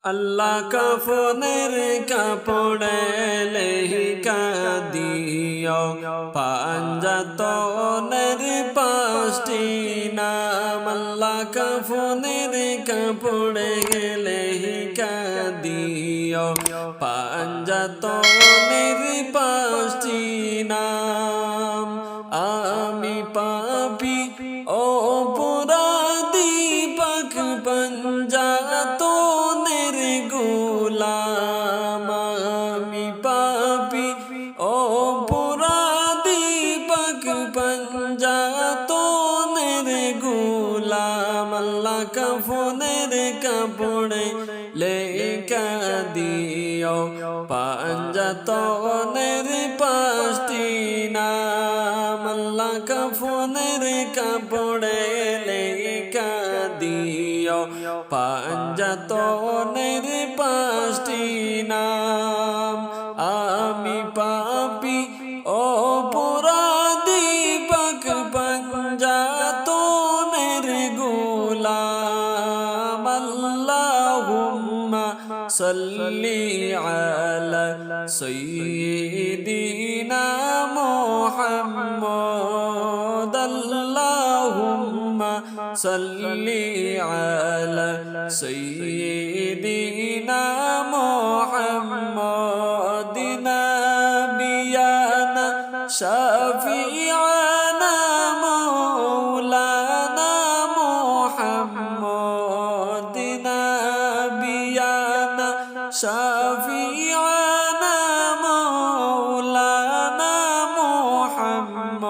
আল্লাহ কাফনের কাপড়ে লেহিকা দিও পাঞ্জাতনের পাঁচটি নাম। আল্লাহ কাফনের কাপড়ে লেহিকা দিও পাঞ্জাতনের পাঁচটি নাম। আমি পাপী অপরাধী পাক পাঞ্জাতনের গোলাম। আমি পাপী অপরাধী পাক পাঞ্জাতনের গোলাম। আল্লাহ কাফনের কাপড়ে লেখা দিও পাঞ্জাতনের পাঁচটি নাম। আল্লাহ কাফনের কাপড়ে লেখা দিও পাঞ্জাতনের পাঁচটি নাম। আমি পাপী অপরাধী পাক পাঞ্জাতনের গোলাম। আল্লাহুম্মা সাল্লি আলা সাইয়্যিদিনা মুহাম্মদ। আল্লাহুম্মা সাল্লি আলা সাইয়্যিদিনা মুহাম্মদ। নাবিয়ানা শাফিআনা মাওলানা মুহাম্মদ। নাবিয়ানা শাফিআনা মাওলানা মুহাম্মদ।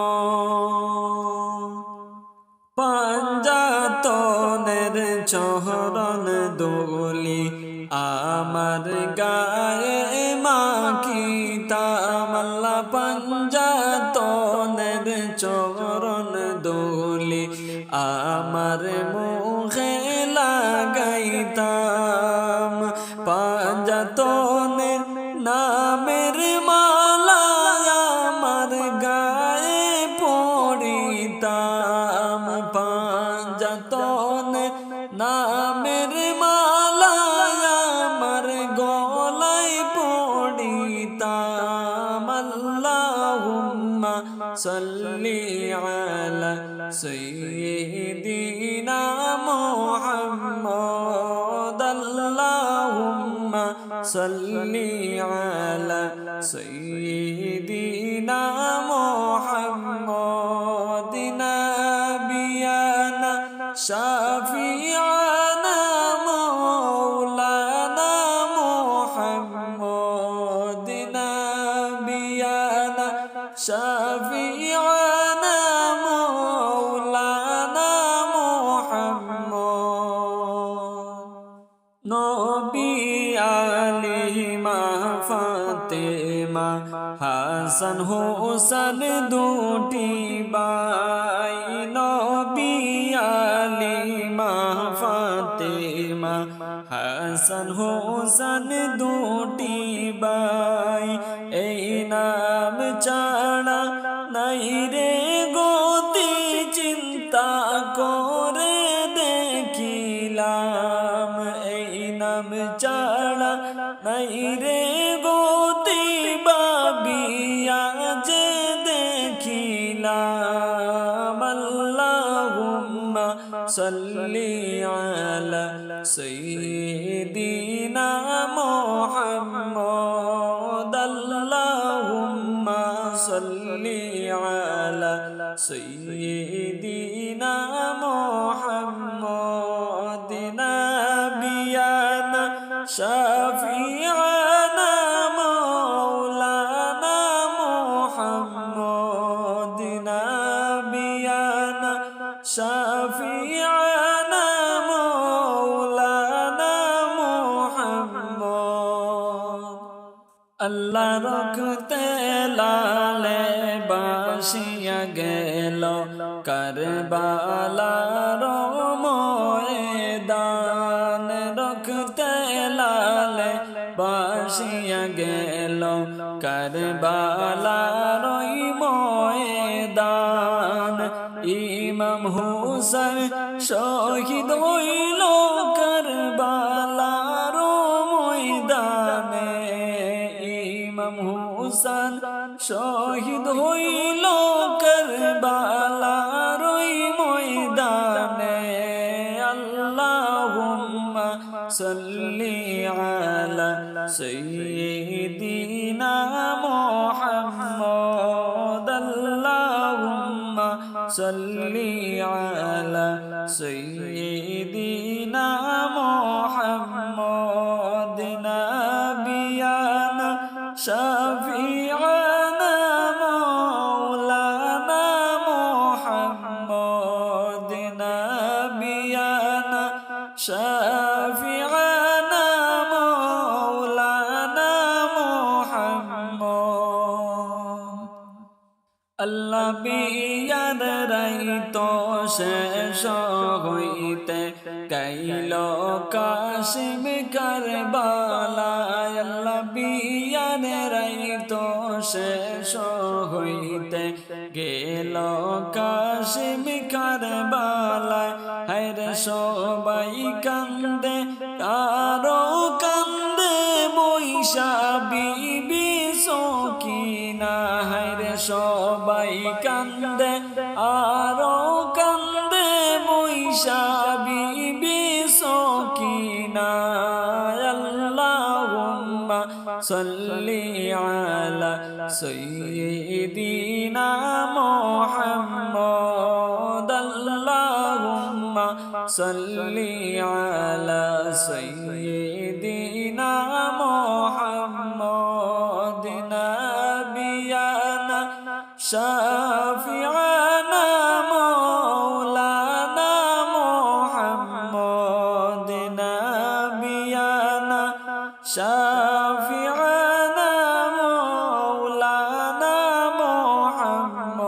পাঞ্জাতনের চরণ ধুলি আমার গায়ে মাখিতাম। আল্লাহ পাঞ্জাতনের চরণ ধুলি আমার মুখে লাগাইতাম। পাঞ্জাতনের নামের মালা আমার গায়ে পড়িতাম। পাঞ্জাতনের নামের মালা আমার গলায় পড়িতাম। আল্লাহুম্মা সাল্লি আলা সাইয়্যিদিনা মুহাম্মদ। আল্লাহুম্মা সাল্লি আলা সাইয়্যিদিনা মুহাম্মদ। নাবিয়ানা শাফিআনা মাওলানা মুহাম্মদ। নাবিয়ানা শাফিআনা মাওলানা মুহাম্মদ। নবী আলিমা ফাতেমা হাসান হোসেন দুটি ভাই। নবী আলিমা ফাতেমা হাসান হোসেন দুটি ভাই। এই নাম ছাড়া নাই রে গতি চিন্তা করে দেখিলাম। এই নাম ছাড়া নাই রে গতি ভাবিয়া যে দেখিলাম। আল্লাহুম্মা সাল্লি আলা সাইয়্যিদিনা মুহাম্মদ। আল্লাহুম্মা সাল্লি আলা সাইয়্যিদিনা মুহাম্মদ। নাবিয়ানা শাফিআনা মাওলানা মুহাম্মদ। নাবিয়ানা শাফিআনা মাওলানা মুহাম্মদ। আল্লাহ রখতে লালে বাসিয়া গেল কারবালার ময়দান। রখতে লালে বাসিয়া গেল কারবালার ময়দান। ইমাম হুসাইন শহীদ হইল কারবালার হুসান শহীদ হইল কারবালার ওই ময়দানে আল্লাহুম্মা সাল্লি আলা সাইয়্যিদিনা মুহাম্মদ আল্লাহুম্মা সাল্লি আলা সাইয়্যিদিনা মুহাম্মদ নাবিয়ানা শাফিআনা মাওলানা মুহাম্মদ নাবিয়ানা শাফিআনা মাওলানা মুহাম্মদ আল্লাহ বিয়ার রাইত শেষ হইতে গাইল কাশিম কারবালায় আল্লাহ বিয়ার রাইত শেষ হইতে গেল কাশিম কারবালায় হায়রে সবাই কান্দে কারো কান্দে বৈশা বিবি সকিনা হায়রে সবাই কান্দে আরো কান্দে বৈশা বিবি সকিনা আল্লাহুম্মা সাল্লি আলা সাইয়্যিদিনা মুহাম্মদ আল্লাহুম্মা সাল্লি আলা সাইয়্যিদিনা মুহাম্মদ নাবিয়ানা শাফিআনা মাওলানা মুহাম্মদ নাবিয়ানা শাফিআনা মাওলানা মুহাম্মদ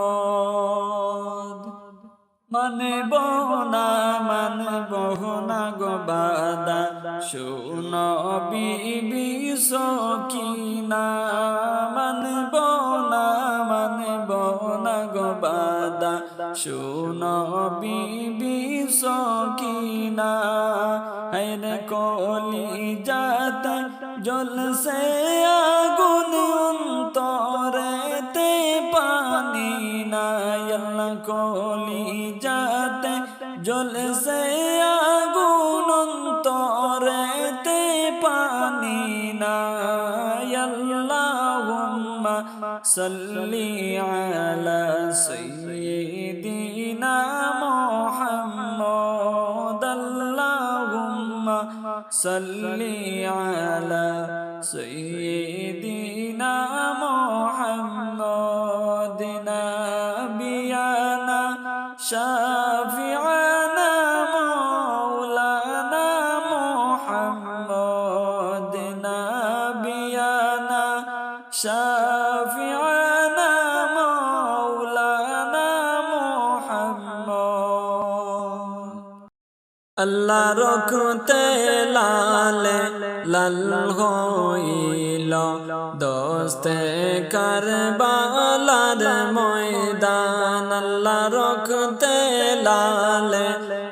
মানব না গো বাদা শুনো বিবি সকিনা মানব না গো বাদা শুনো বিবি সকিনা হায়রে কলি যাতে জ্বলছে আগুন অন্তরেতে পানি নাই আল্লাহ কলি যাতে জ্বলছে আগুন অন্তরেতে পানি নাই আল্লাহুম্মা সাল্লি আলা সাইয়্যিদিনা মুহাম্মদ আল্লাহুম্মা সাল্লি আলা সাইয়্যিদিনা মুহাম্মদ নাবিয়ানা শাফিআনা মাওলানা মুহাম্মদ নাবিয়ানা শাফিআনা মাওলানা মুহাম্মদ আল্লাহ রখতে লালে লাল হইল দোস্তে কারবালার ময়দান আল্লাহ রখতে লালে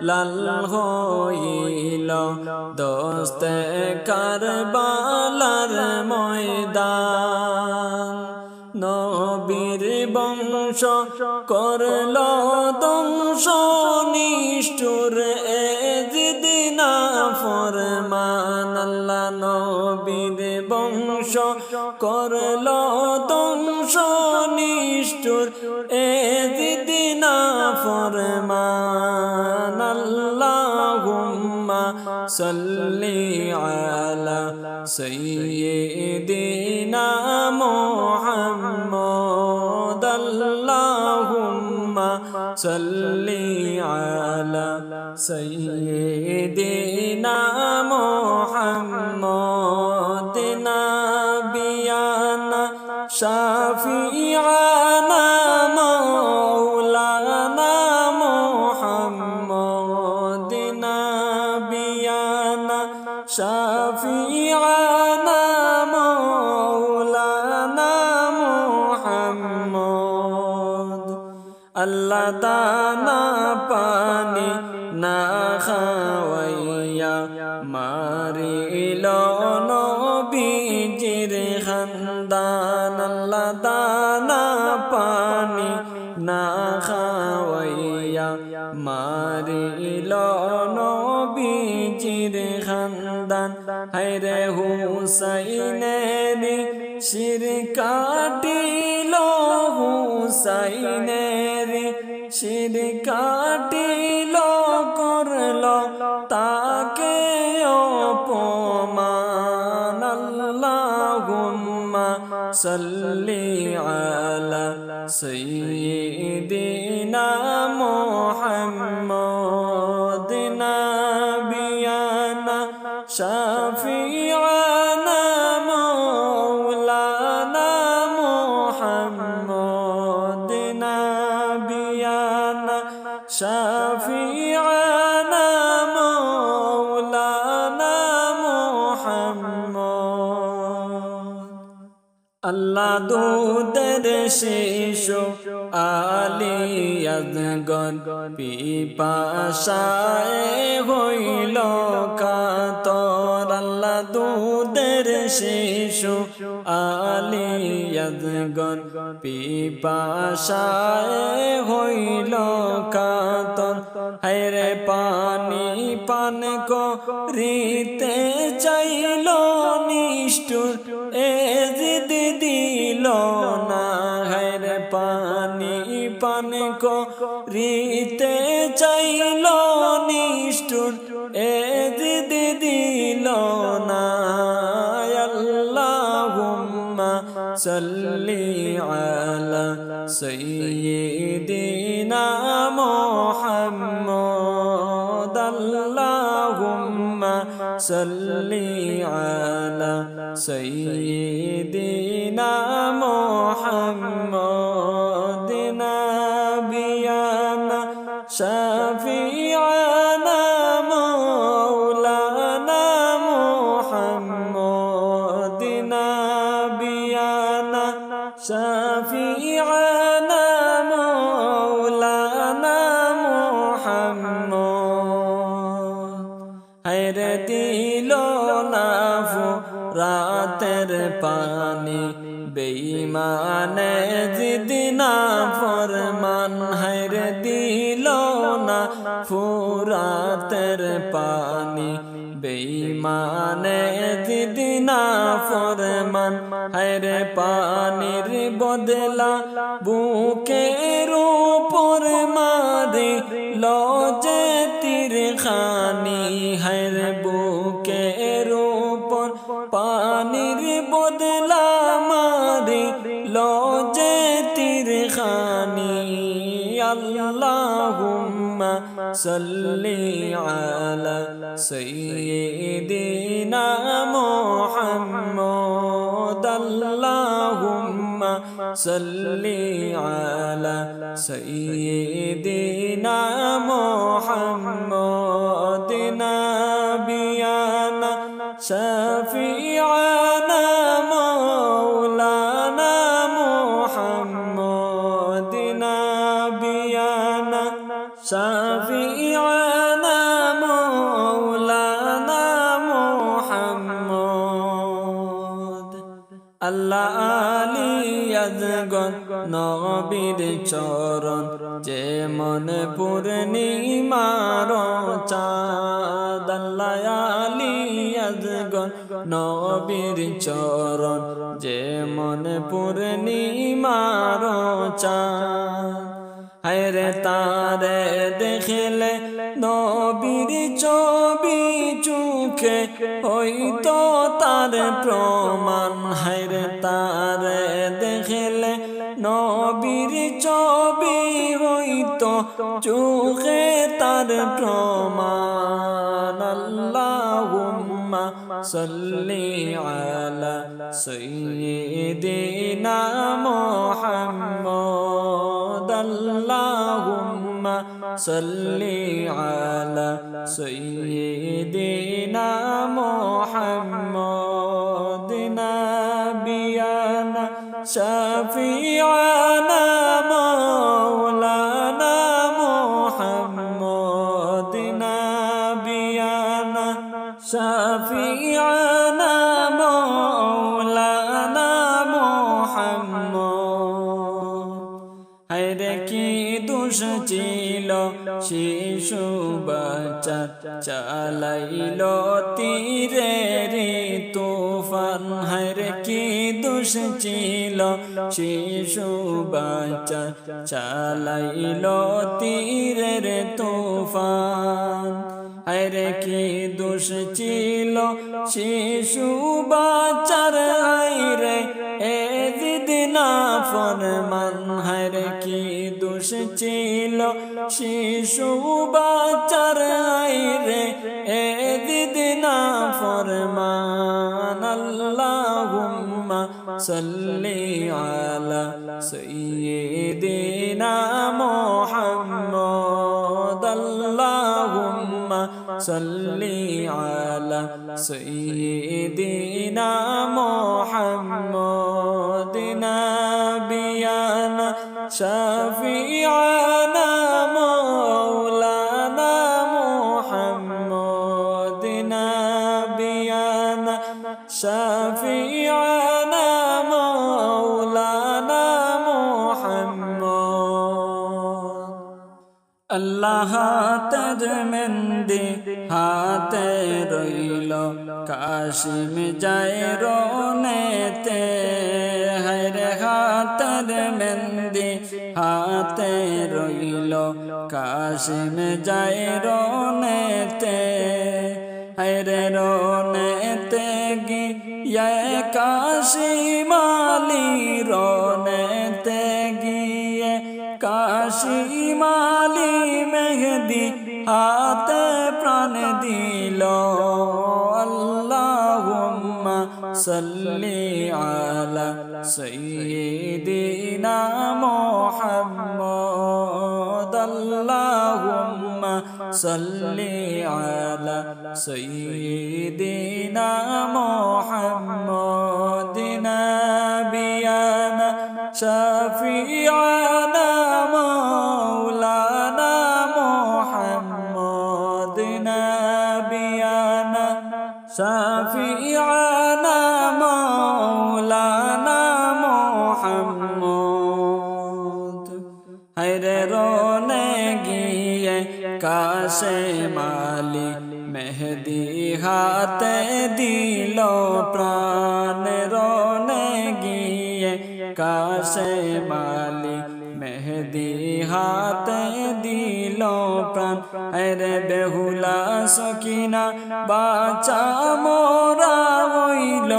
লাল হইল দোস্তে কারবালার ময়দান নবীর বংশ করল দংশ নিষ্ঠুর এজিদিনা ফরমান আল্লাহ নবীর বংশ করল দংশ নিষ্ঠুর এজিদিনা ফরমান আল্লাহুম্মা সাল্লি আলা সাইয়্যিদিনা মুহাম্মদ আল্লাহুম্মা সাল্লি আলা সাইয়্যিদিনা মুহাম্মদ নাবিয়ানা শাফিআনা মাওলানা মুহাম্মদ নাবিয়ানা শাফিআনা মাওলানা মুহাম্মদ আল্লাহ দানা পানি না খাওয়াইয়া মারিল নবীজির খানদান হায়রে হুসাইনেরি শির কাটিল হুসাইনেরি শির কাটিল করল তাকে অপমান আল্লাহুম্মা সাল্লি আলা সাইয়্যিদিনা মুহাম্মদ নাবিয়ানা শাফিআনা মাওলানা মুহাম্মদ নাবিয়ানা শাফিআনা মাওলানা মুহাম্মদ আল্লাহ দুধের শিশু আলী আজগর পিপাসায় হইল কাতর আল্লাহ দুধের শিশু আলী আজগর পিপাসায় হইল কাতর হায়রে পানি পান করিতে চাইল নিষ্ঠুর এজিদ দিল না হায়রে পানি পান করিতে চাইল নিষ্ঠুর এজিদ দিল না আল্লাহুম্মা সাল্লি আলা সাইয়্যিদিনা মুহাম্মদ আল্লাহুম্মা সাল্লি আলা সাইয়্যিদিনা মুহাম্মদ নাবিয়ানা শাফিআনা মাওলানা মুহাম্মদ নাবিয়ানা শাফিআনা মাওলানা মুহাম্মদ হায়রে দিল না রাতের পানি বেঈমানে জিদ না ফরমান হায়রে দিল না ফুরাতের পানি বেঈমানে জিদ না ফরমান হায়রে পানির বদলা বুকের উপর মারে লজে তীর খানি হায়রে বুকের উপর পানির বদলা মারে লজে তীর খানি আল্লাহুম্মা সাল্লি আলা সাইয়্যিদিনা মুহাম্মদ আল্লাহুম্মা সাল্লি আলা সাইয়্যিদিনা মুহাম্মদ নাবিয়ানা শাফিআনা মাওলানা মুহাম্মদ নাবিয়ানা শাফিআনা মাওলানা মুহাম্মদ আল্লাহ আলী আজগর নবীর চরণ যেমন পূর্ণিমার চাঁদ আল্লাহ আলী আজগর নবীর চরণ যেমন পূর্ণিমার চাঁদ হায়রে তারে দেখলে নবীর ছবি চোখে হইতো তার প্রমাণ হায়রে তারে দেখলে নবীর ছবি হইতো চোখে তার প্রমাণ আল্লাহুম্মা সাল্লি আলা সাইয়্যিদিনা মুহাম্মদ আল্লাহুম্মা সাল্লি আলা সাইয়্যিদিনা মুহাম্মদ নাবিয়ানা শাফিআনা মাওলানা মুহাম্মদ নাবিয়ানা শাফিআনা মাওলানা মুহাম্মদ হায়রে কি দোষ ছিল শিশু বাচ্চা চালাইল তীরের তুফান হায়রে কি দোষ ছিল শিশু বাচ্চা চালাইল তীরের তুফান হায়রে কি দোষ ছিল শিশু বাচ্চার হায়রে এ দিনা ফরমান হায়রে কি দোষ ছিল শিশু বাচ্চার হায়রে এ দিনা ফরমান আল্লাহুম্মা সাল্লি আলা সাইয়্যিদিনা মুহাম্মদ আল্লাহুম্মা সাল্লি আলা সাইয়্যিদিনা মুহাম্মদ নাবিয়ানা শাফিআনা মাওলানা মুহাম্মদ নাবিয়ানা শাফিআনা মাওলানা মুহাম্মদ আল্লাহ হাতের মেহেন্দি হাতে রইল কাশিম যায় রনেতে হায়রে হাতের মেহেন্দি হাতে রইল কাশিম যায় রনেতে হায়রে রনেতে গিয়ে কাশিম আলী রনেতে গিয়ে কাশিম আলী মেহেদি হাতে প্রাণ দিল আল্লাহুম্মা সাল্লি আলা সাইয়্যিদিনা মুহাম্মদ আল্লাহুম্মা সাল্লি আলা সাইয়্যিদিনা মুহাম্মদ নাবিয়ানা শাফিআনা মাওলানা মুহাম্মদ নাবিয়ানা শাফিআনা মাওলানা মুহাম্মদ হায়রে রনে গিয়ে কাশিম আলী মেহেদি হাতে দিল প্রাণ রনে গিয়ে কাশিম আলী মেহেদি হাতে দিল প্রাণ আরে বেহুলা সকিনা বাচ্চা মোরা হইল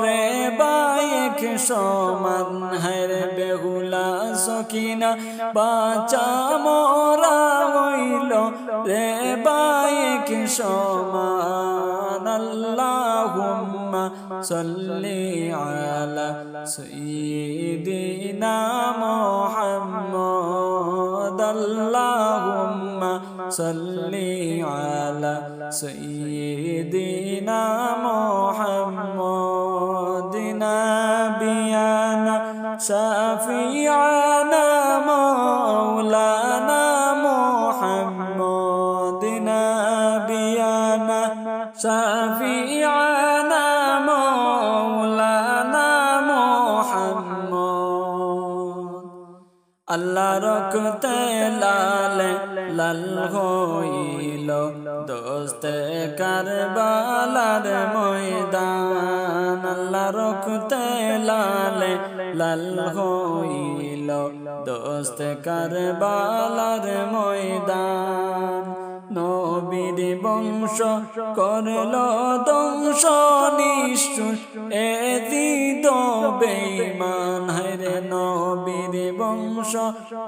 রে বাইক সমান হায়রে বেহুলা সকিনা বাচ্চা মোরা হইল রে বাইক সমান আল্লাহুম্মা সাল্লি আলা সাইয়্যিদিনা মুহাম্মদ আল্লাহুম্মা সাল্লি আলা সাইয়্যিদিনা মুহাম্মদ নাবিয়ানা শাফিআনা মাওলানা মুহাম্মদ নাবিয়ানা শাফিআনা মাওলানা মুহাম্মদ আল্লাহ রক্তে লাল লাল হইল দোস্তে কারবালার ময়দান আল্লাহ রক্তে লাল লাল হইল দোস্তে কারবালার ময়দান নবীর বংশ করল ধ্বংস নিষ্ঠুর এ দিদ বেঈমান হায়রে নবীর বংশ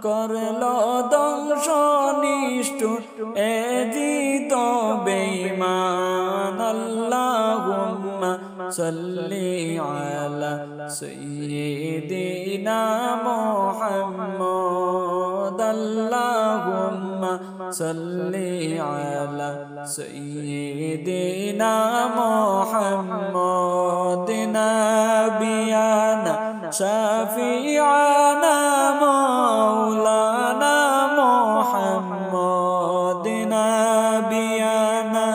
করল ধ্বংস নিষ্ঠুর এ দিদ বেঈমান আল্লাহুম্মা সাল্লি আলা সাইয়্যিদিনা মুহাম্মদ আল্লাহুম্মা সাল্লি আলা সাইয়্যিদিনা মুহাম্মদ নাবিয়ানা শাফিআনা মাওলানা মুহাম্মদ নাবিয়ানা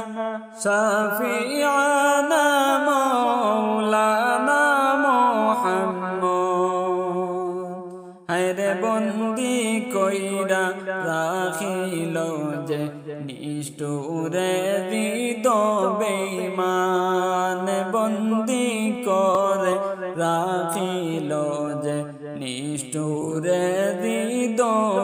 শাফিআনা মাওলানা মুহাম্মদ হায়রে বন্দি কইরা রাখিল যে নিষ্ঠুরে বন্দি করে রাখিল যে নিষ্ঠুরে হৃদ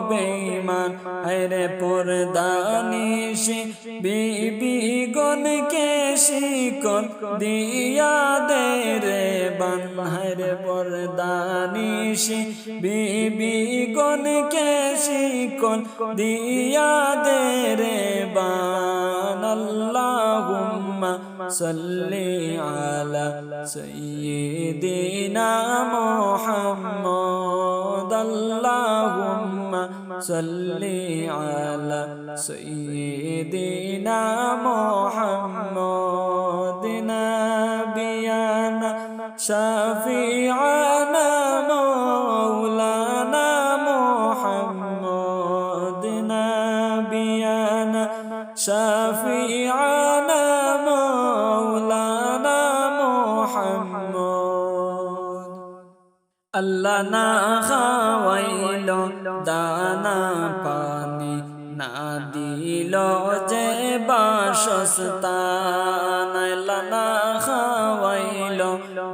বেঈমান হায়রে পর্দা নিশি বিবি গণকে শিকল দিয়া দে রে বান হায়রে পর্দা নিশি বিবি গণকে শিকল দিয়া দে রে বান আল্লাহুম্মা সাল্লি আলা সাইয়্যিদিনা মুহাম্মদ আল্লাহুম্মা সাল্লি আলা সাইয়্যিদিনা মুহাম্মদ নাবিয়ানা শাফিআনা মাওলানা মুহাম্মদ নাবিয়ানা শাফিআনা মাওলানা মুহাম্মদ আল্লাহ না খাওয়াইল দানা পানি না দিল যে বাসস্থান আল্লাহ না খাওয়াইল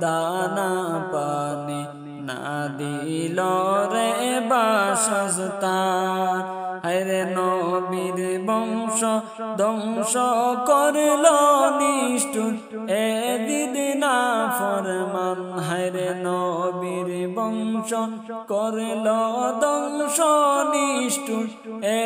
দানা পানি না দিল রে বাসস্থান হায়রে নবীর বংশ ধ্বংস করল নিষ্ঠুর এদিন না ফরমান হায়রে নবীর বংশ করল ধ্বংস নিষ্ঠুর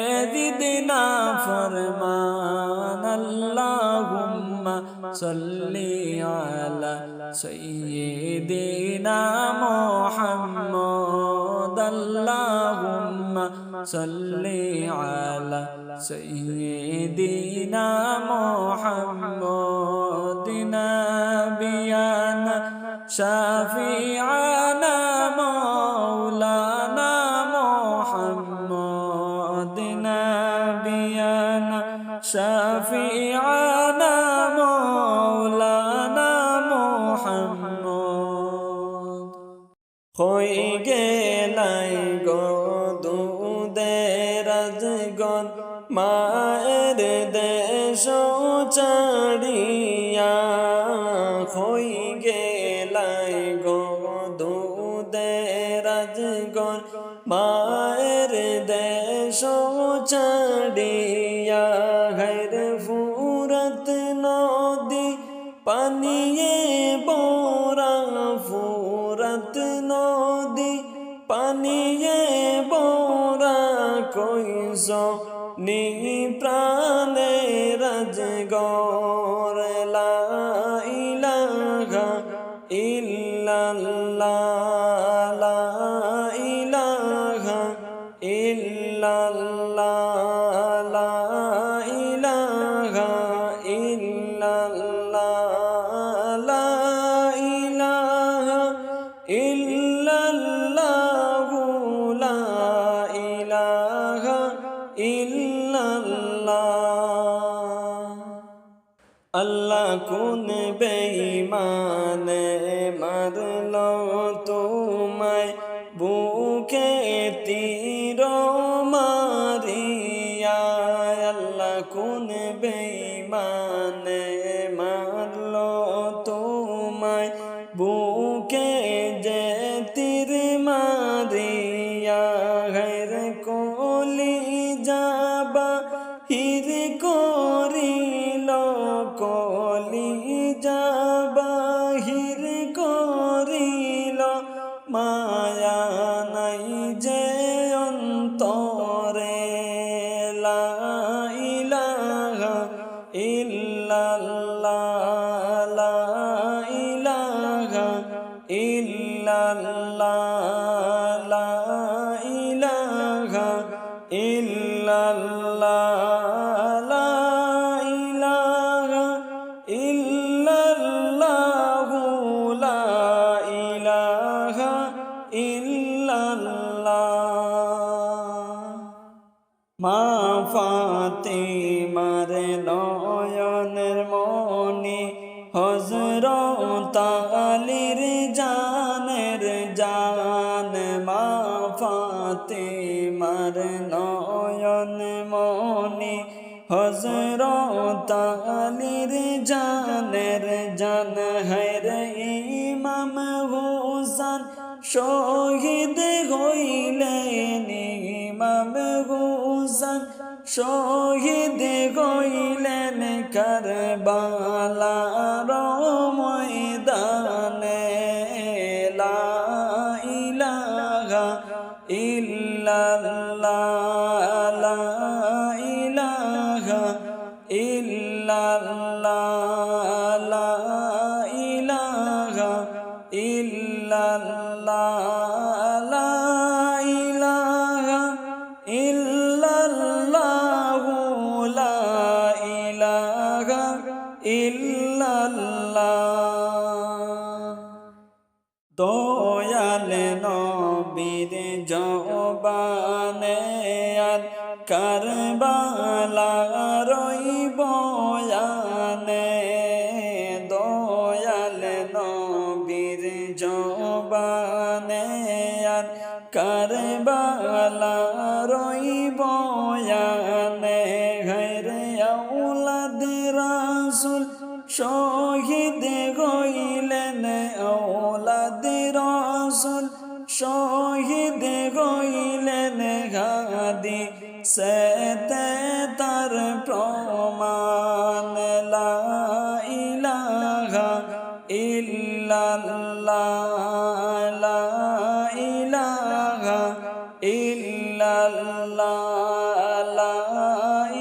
এদিন না ফরমান আল্লাহুম্মা সাল্লি আলা সাইয়্যিদিনা মুহাম্মদ আল্লাহুম্মা সাল্লি আলা সাইয়্যিদিনা মুহাম্মদ নাবিয়ানা শাফিআনা মাওলানা মুহাম্মদ নাবিয়ানা শাফিআনা মাওলানা মুহাম্মদ হই গেলাই গো দুধের রাজগণ মায়ের দেশ ছাড়িয়া হই গেলাই গো দুধের রাজগণ মায়ের দেশ ছাড়িয়া হায়রে ফুরত নদী পানিয়ে বোরা ফুরত নদী পানিয়ে বোরা কইস নি প্রাণে রাজগর লা ইলাহা ইল্লাল্লাহ লা ইলাহা ইল্লাল্লাহ লা ইলাহা ইল্লাল্লাহ লা ইলাহা ইল্লাল্লাহ লা ইলাহা ইল্লাল্লাহ আল্লাহ কোন বেঈমানে মারল তোমায় বুকে তীর মারিয়া আল্লাহ কোন বেঈমানে মারল তোমায় বুকে যে তীর মারিয়া হায়রে কলি যাবা হির করিল কলি যাবা হির করিল মায়া নাই যে অন্তরে লা ইলাহা ইল্লাল্লাহ লা ইলাহা ইল্লাল্লাহ লা ইলাহা ইল্লাল্লাহ লা ইলাহা ইল্লাল্লাহ লা ইলাহা ইল্লাল্লাহ মা ফাতিমার নয়নের মনি হযরত আলীর জানের জান মা ফাতিমার নয়ন মনি হযরত আলীর জানের জান হায়রে ইমাম হুসাইন শহীদ হইলেন ইমাম হুসাইন শহীদ হইলেন কারবালার ময়দানে লা ইলাহা ইল্লাল্লাহ লা ইলাহা ইল্লাল্লাহ লা ইলাহা ইল্লাল্লাহ লা ইলাহা ইল্লাল্লাহ লা ইলাহা ইল্লাল্লাহ দয়াল নবীর জবানে আর কারবালার বয়ানে দয়াল নবীর জবানে আর কারবালার বয়ানে হায়রে আওলাদ রাসূল শহীদ হইলেন আওলাদ রাসূল শহীদ হইলেন হাদি সেতে তার প্রমাণ লা ইলাহা ইল্লাল্লাহ লা ইলাহা ইল্লাল্লাহ লা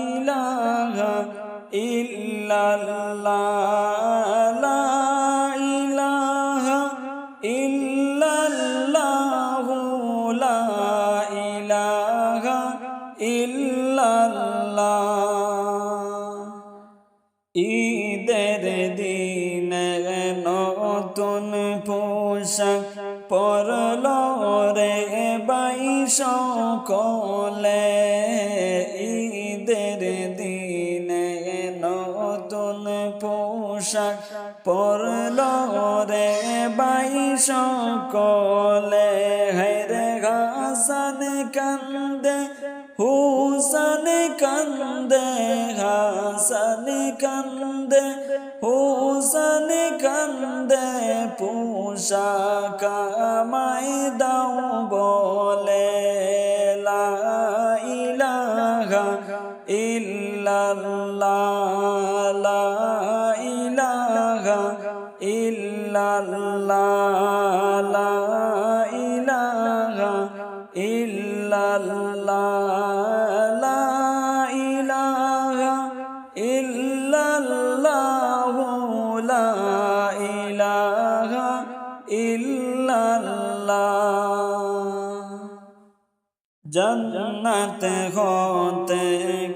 ইলাহা ইল্লাল্লাহ লা ইলাহা ইল্লাল্লাহ লা ইলাহা ইল্লাল্লাহ ঈদের দিনে নতুন পোশাক পরল রে ভাই সকলে ঈদের দিনে নতুন পোশাক পরল রে ভাই সকলে হায়রে হাসান কান্দে হুসান কান্দে হাসান কান্দে হুসান কান্দে পোশাক আমায় দাও বলে লা ইলাহা ইল্লাল্লাহ লা ইলাহা ইল্লাল্লাহ লা ইলাহা ইল্লাল্লাহ লা ইলাহা ইল্লাল্লাহ লা ইলাহা ইল্লাল্লাহ জান্নাত হতে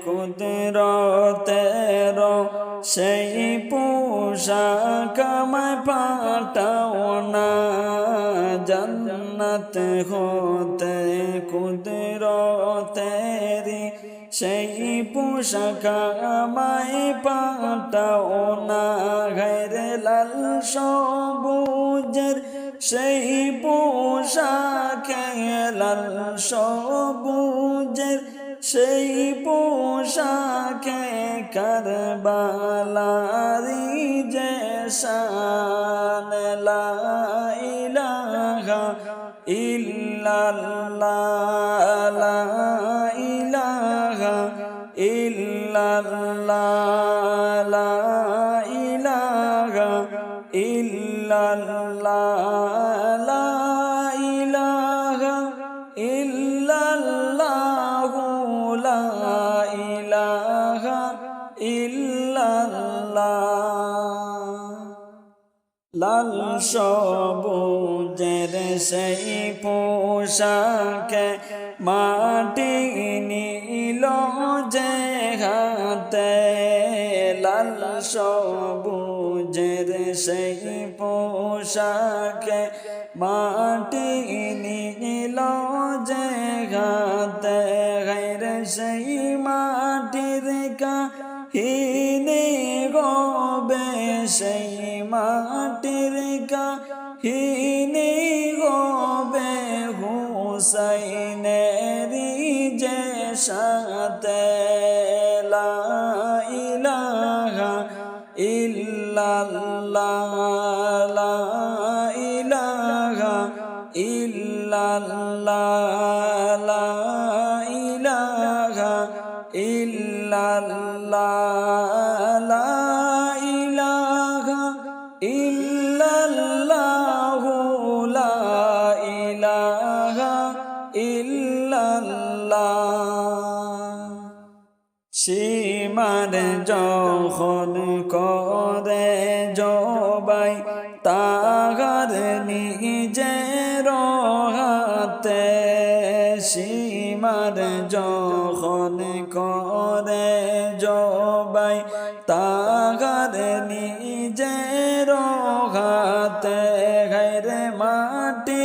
কুদরতের সেই পোশাক আমায় পাঠাও না জান্নাত হতে কুদরতের সেই পোশাক আমায় পাঠাও না গায়রে লাল সবুজের সেই পোশাকে লাল সবুজের সেই পোশাকে কারবালারি যে শান লা ইলাহা ইল্লাল্লাহ লা ইলাহা ইল্লাল্লাহ লা ইলাহা ইল্লাল্লাহ লা ইলাহা ইল্লাল্লাহ লা ইলাহা ইল্লাল্লাহ লাল সবুজের সেই পোশাকে মাটি নীল যে হাতে লাল সবুজের সেই পোশাকে মাটি নীল যে হাতে গায়রে সেই মাটির কাহিনী গবে সেই মাটির কাহিনী গবে হুসাইনেরি যে সাথে লা লা ইলাহা ইল্লাল্লাহ লা ইলাহা ইল্লাল্লাহ লা ইলাহা ইল্লাল্লাহ লা ইলাহা ইল্লাল্লাহ সীমার যখন করে জবাই তাহার নিজের হাতে সীমার যখন করে জবাই তাহার নিজের হাতে ঘরে মাটি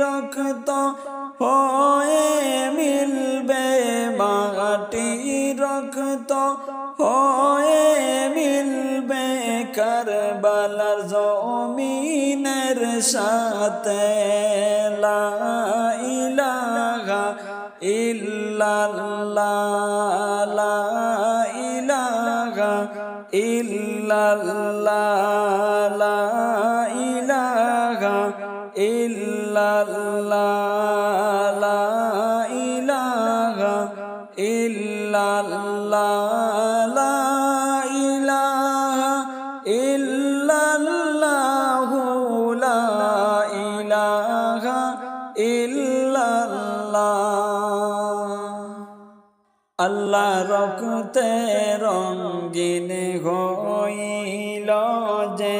রক্ত হয়ে মিলবে মাটি রক্ত হয়ে মিলবে কারবালার জমিনের সাথে লা ইলাহা ইল্লাল্লাহ লা ইলাহা ইল্লাল্লাহ লা ইলাহা ইল্লাল্লাহ লা ইলাহা ইল্লাল্লাহ লা ইলাহা ইল্লাল্লাহ লা ইলাহা ইল্লাল্লাহ আল্লাহ রক্তে রঙ্গিন হইল যে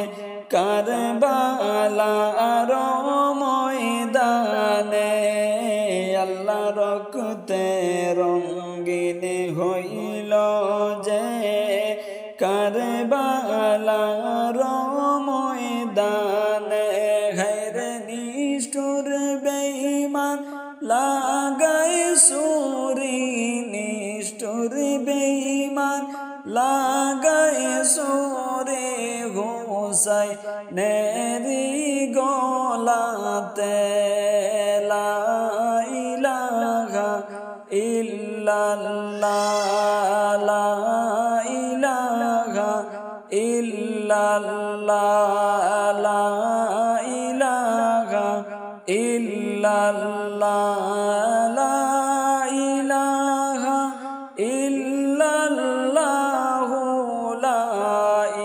কারবালার ময়দানে আল্লাহ রক্তে রঙ্গিন হইল যে কারবালার ময়দানে ঘরে নিষ্ঠুর বেঈমান লাগাই সুরি নিষ্ঠুর বেঈমান লাগাই সুরে হুসাইনেরি গলাতে লা ইলাহা ইল্লাল্লাহ লা ইলাহা ইল্লাল্লাহ লা ইলাহা ইল্লাল্লাহ লা ইলাহা ইল্লাল্লাহ লা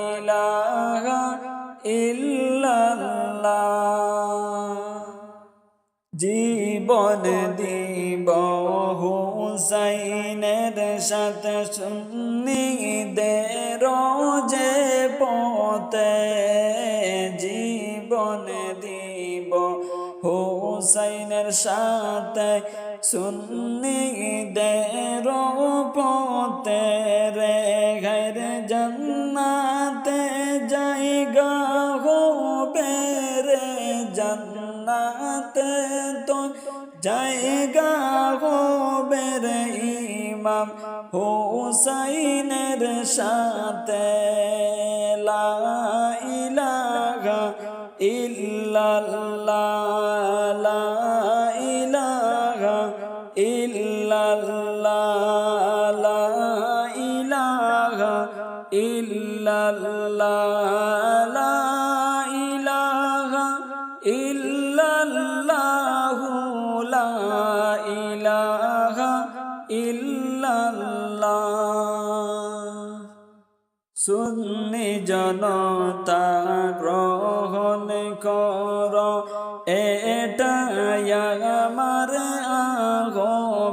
ইলাহা ইল্লাল্লাহ জীবন দিব হুসাইনের সাথে সুন্নিদের যে পথে জীবন দিব হুসাইনের সাথে সুন্নিদের পথে রে ঘরে জান্নাতে জায়গা হবে রে জান্নাতে তো জায়গা হবে রে ইমাম হুসাইনের সাথে লা ইলাহা ইল্লাল্লাহ লা ইলাহা ইল্লাল্লাহ লা ইলাহা ইল্লাল্লাহ লা ইলাহা ইল্লাল্লাহ লা ইলাহা ইল্লাল্লাহ সুন্নি জনতা গ্রহণ কর এটাই আমার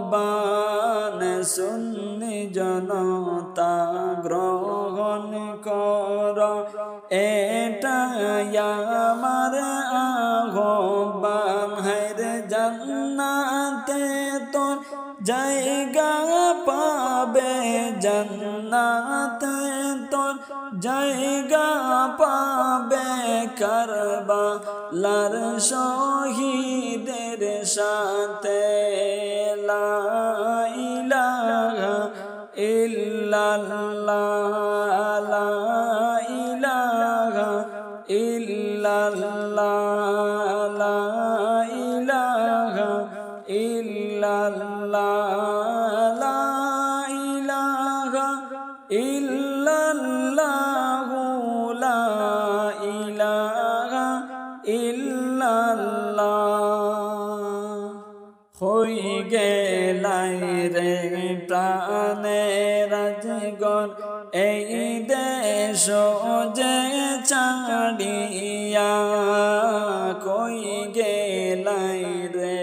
আহ্বান সুন্নি জনতা গ্রহণ কর এটাই আমার আহ্বান হায়রে জান্নাতে তোর জায়গা পাবে জান্নাতে তোর জায়গা পাবে কারবালার শহীদের সাথে লা ইলাহা ইল্লাল্লাহ লা ইলাহা ইল্লাল্লাহ লা ইলাহা ইল্লাল্লাহ লা ইলাহা ইল্লাল্লাহ লা ইলাহা ইল্লাল্লাহ হই গেলাই রে প্রাণের রাজগণ এই দেশ যে ছাড়িয়া কই গেলাই রে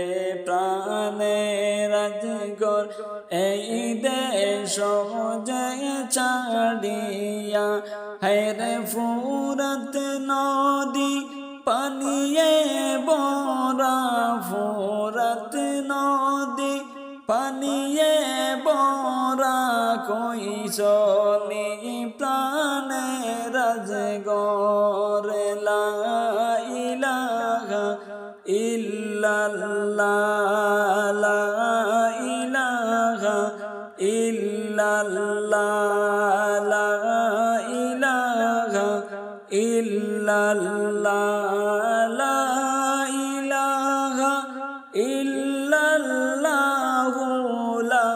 প্রাণের রাজগণ এই দেশ যে ছাড়িয়া হেরে ফুরত নদী পানিয়ে বরা ফুরত নদী পানিয়ে বরা কই চলি প্রাণে রাজগর লা ইলাহা ইল্লাল্লাহ লা ইলাহা ইল্লাল্লাহ লা ইলাহা ইল্লাল্লাহ লা ইলাহা ইল্লাল্লাহু লা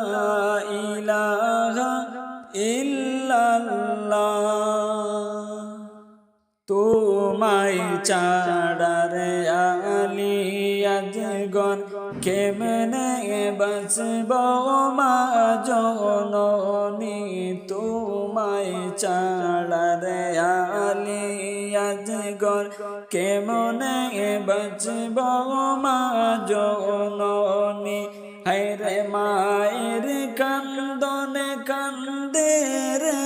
ইলাহা ইল্লাল্লাহ তোমায় ছাড়ারে আলী আজগণ কেমনে বাঁচব মা জননী তোমায় ছাড়ারে আলী আজগণ কেমনে বাঁচব মা জননী হায়রে মায়ের কান্দনে কান্দে রে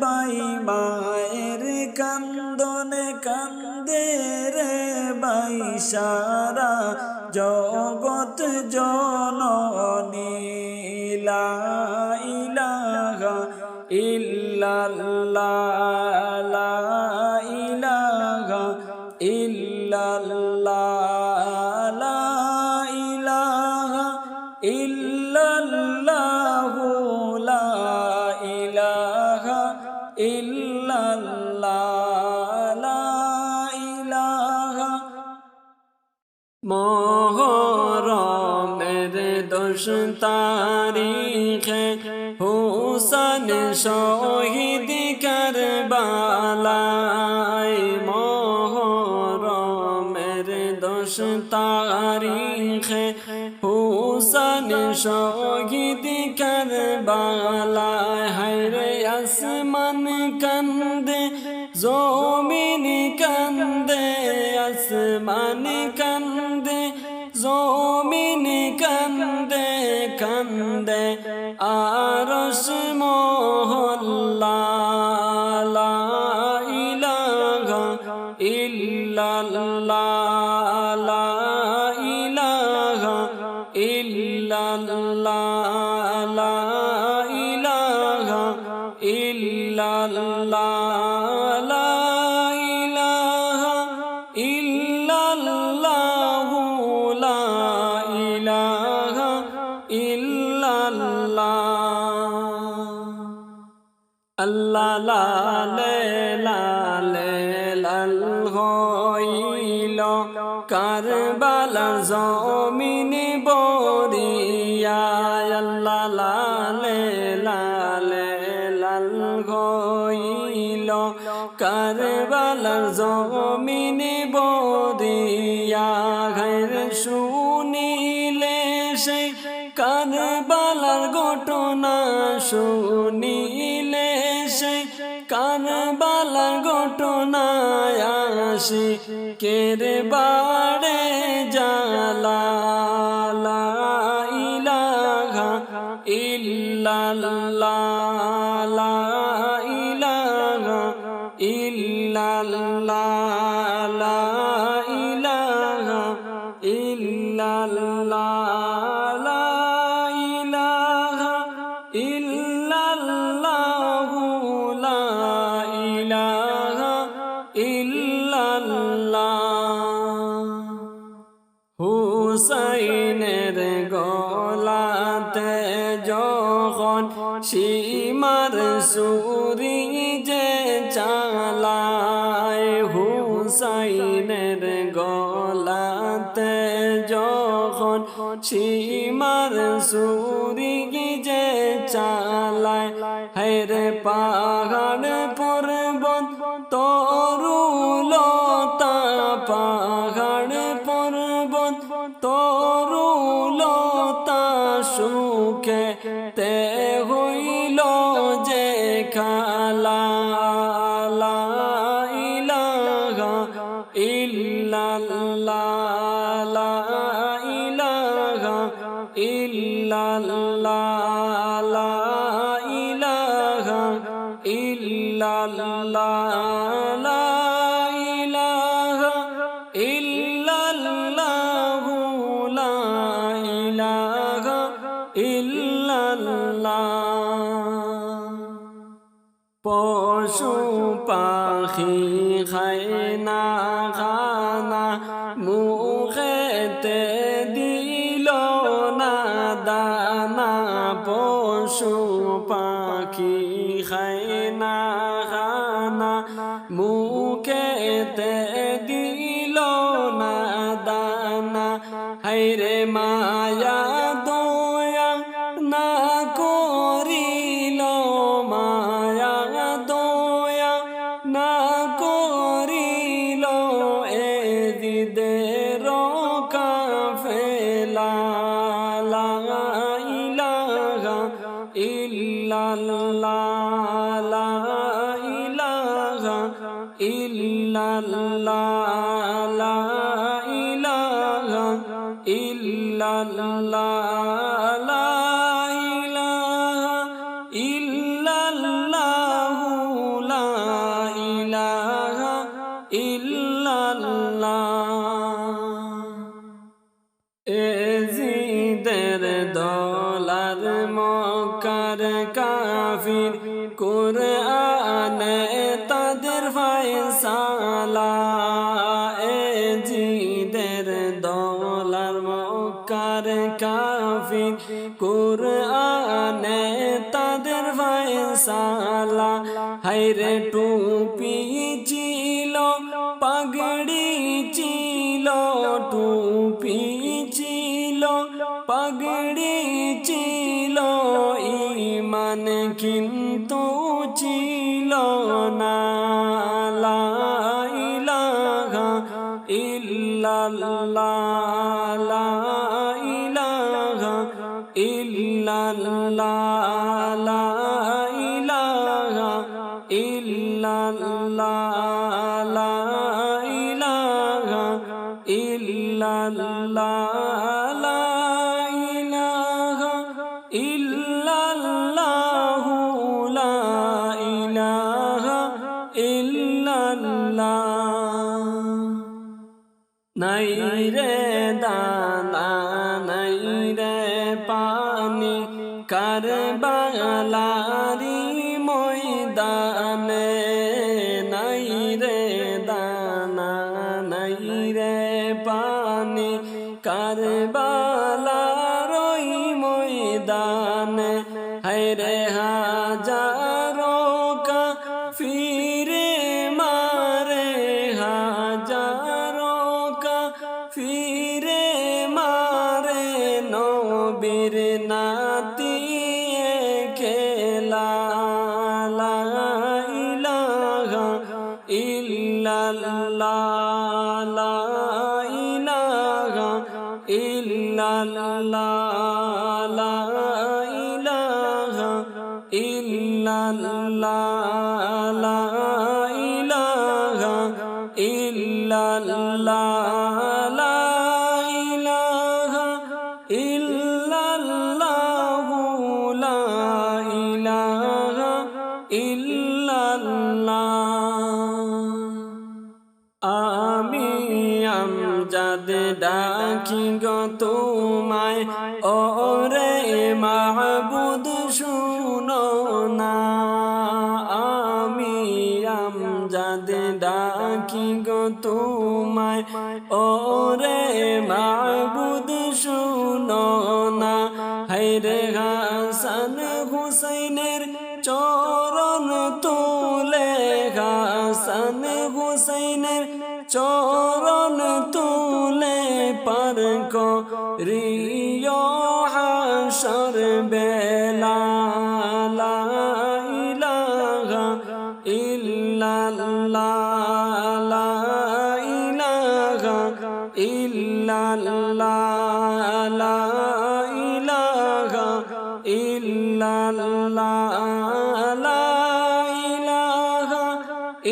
বাই মায়ের কান্দনে কান্দে রে বাই সারা জগৎ জননী লা ইলাহা ইল্লাল্লাহ লা ইলাহা ইল্লাল্লাহ লা ইলাহা ইল্লাল্লাহু লা ইলাহা ইল্লাল্লাহ লা ইলাহা মুহরমের 10 তারিখে হুসেন শহীদ কারবালায় মুহরমের 10 তারিখে হুসেন শহীদ কারবালায় হায়রে আসমান কান্দে জমিন কান্দে আসমান কান্দে জমিন কান্দে কান্দে আরশ মহল্লা লা ইলাহা ইল্লাল্লাহ লা ইলাহা ইল্লাল্লাহ লা ইলাহা ইল্লাল্লাহ লা ইলাহা ইল্লাল্লাহু লা ইলাহা ইল্লাল্লাহ আল্লাহ লালে লালে লাল হইল কারবালার জমিন বরিয়া আল্লাহ লালে লালে লাল হইল কারবালার জমিন বরিয়া ঘর শুনিলে সেই কারবালার ঘটনা শুনিলে সেই কারবালার ঘটনা আসি কের বাড়ে জালা লা ইলাহা ইল্লাল্লাহ লা ইলাহা ইল্লাল্লাহ লা ইলাহা ইল্লাল্লাহ লা ইলাহা ইল্লাল্লাহু লা ইলাহা ইল্লাল্লাহ হুসাইনের গলাতে যখন সীমার সুরি যে চালায় হুসাইনের গলাতে যখন সীমার সুরি যে চালায় হেরে পাহাড় পর্বত তরুলতা পাহাড় ইল্লাল্লাহ লা ইলাহা ইল্লাল্লাহ লা ইলাহা ইল্লাল্লাহ লা ইলাহা ইল্লাল্লাহ লা ইলাহা ইল্লাল্লাহ পশু পাখি খায় না খানা মুখেতে দিল না দানা পশু পাখি খায় না খানা মুখেতে দিল না দানা হায়রে মায়া দয়া না করিল মায়া দয়া না করিল এ দিদের কাফেলা লা ইলাহা ইল্লাল্লাহ লা ইলাহা ইল্লাল্লাহ লা ইলাহা ইল্লাল্লাহ লা ইলাহা ইল্লাল্লাহ লা ইলাহা ইল্লাল্লাহ এজিদের দলার মক্কার কাফির কুরআনে তাদের ফয়সালা এজিদের দলার মক্কার কাফির কুরআনে তাদের ফয়সালা হায়রে টুপি ছিল পাগড়ি ছিল টুপি ছিল পাগড়ি ছিল ঈমান কিন্তু ছিল না লা ইলাহা ইল্লাল্লাহ লা ইলাহা ইল্লাল্লাহ লা ইলাহা ইল্লাল্লাহ লা ইলাহা ইল্লাল্লাহ লা ইলাহা ইল্লাল্লাহ লা ইলাহা ইল্লাল্লাহ নাই রে দানা নাই রে পানি কারবালারি ময়দানে নাই রে দানা নাই রে পানি কারবালার ওই ময়দানে হায়রে হাজারো কাফিরে মারে হাজারো কাফিরে মারে নবীর নাতি খেলা লা ইলাহা ইল্লাল্লাহ লা ইলাহা ইল্লাল্লাহ লা ইলাহা ইল্লাল্লাহ লা ইলাহা ইল্লাল্লাহ লা ইলাহা ইল্লাল্লাহ লা ইলাহা ইল্লাল্লাহ আমি আমজাদ ডাকি গো তোমায় ওরে মাহবুদ শুনো না আমি আমজাদ ডাকি গো তোমায় ওরে মাহবুদ শুনো না হায়রে হাসান হুসাইনের চরণ তুলে হাসান হুসাইনের চরণ তুলে পার করিও হাসর বেলা লা ইলাহা ইল্লাল্লাহ লা ইলাহা ইল্লাল্লাহ লা ইলাহা ইল্লাল্লাহ লা ইলাহা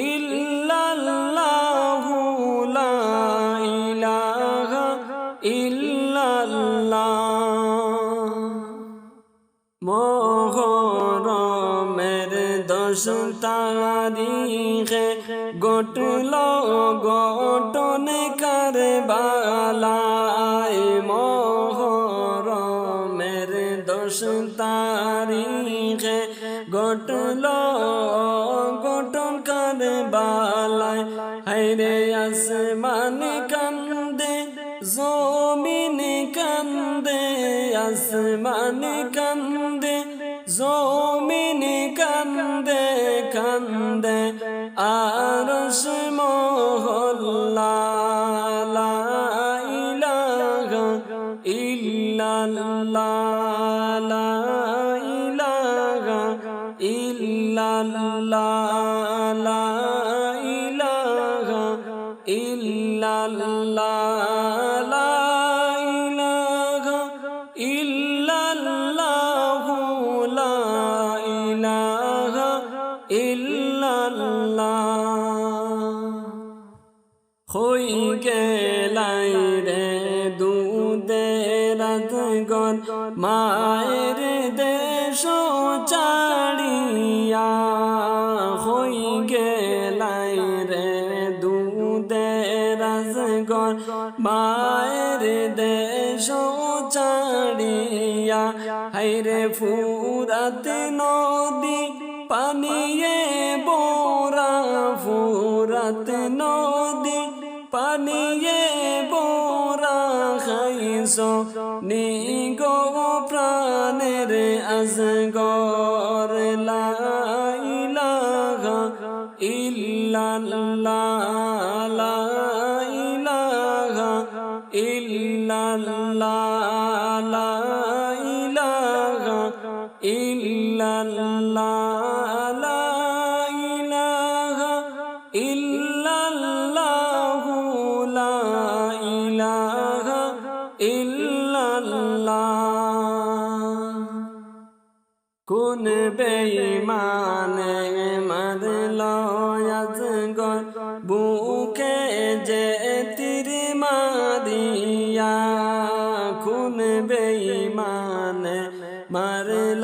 ইল্লাল্লাহ লা ঘটল ঘটন কারবালায় মুহররমের 10 তারিখে ঘটল ঘটন কারবালায় হায়রে আসমান কান্দে জমিন কান্দে আসমান কান্দে জমিন কান্দে কান্দে আরশ মহল্লা লা ইলাহা ইল্লাল্লাহ লা ইলাহা ইল্লাল্লাহ লা ইলাহা ইল্লাল্লাহ লা ইলাহা ইল্লাল্লাহ লা ইলাহা ইল্লাল্লাহ হই গেলাই রে দুধের গন মায়ের দেশ চাড়িয়া হই গেলাই রে দুধের গন মায়ের দেশ চাড়িয়া হায়রে ফুরাত নদী পানিয়ে বোরা ফুরাত নদী পানিয়ে বোরা খাইছ নিগো প্রাণের আজগর লা ইলাহা ইল্লাল্লাহ লা ইলাহা ইল্লাল্লাহ লা ইলাহা ইল্লাল্লাহ লা ইলাহা ইল্লাল্লাহ লা ইলাহা ইল্লাল্লাহ কোন বেঈমানে মারল আজগর বুকে যে তীর মারিয়া কোন বেঈমানে মারল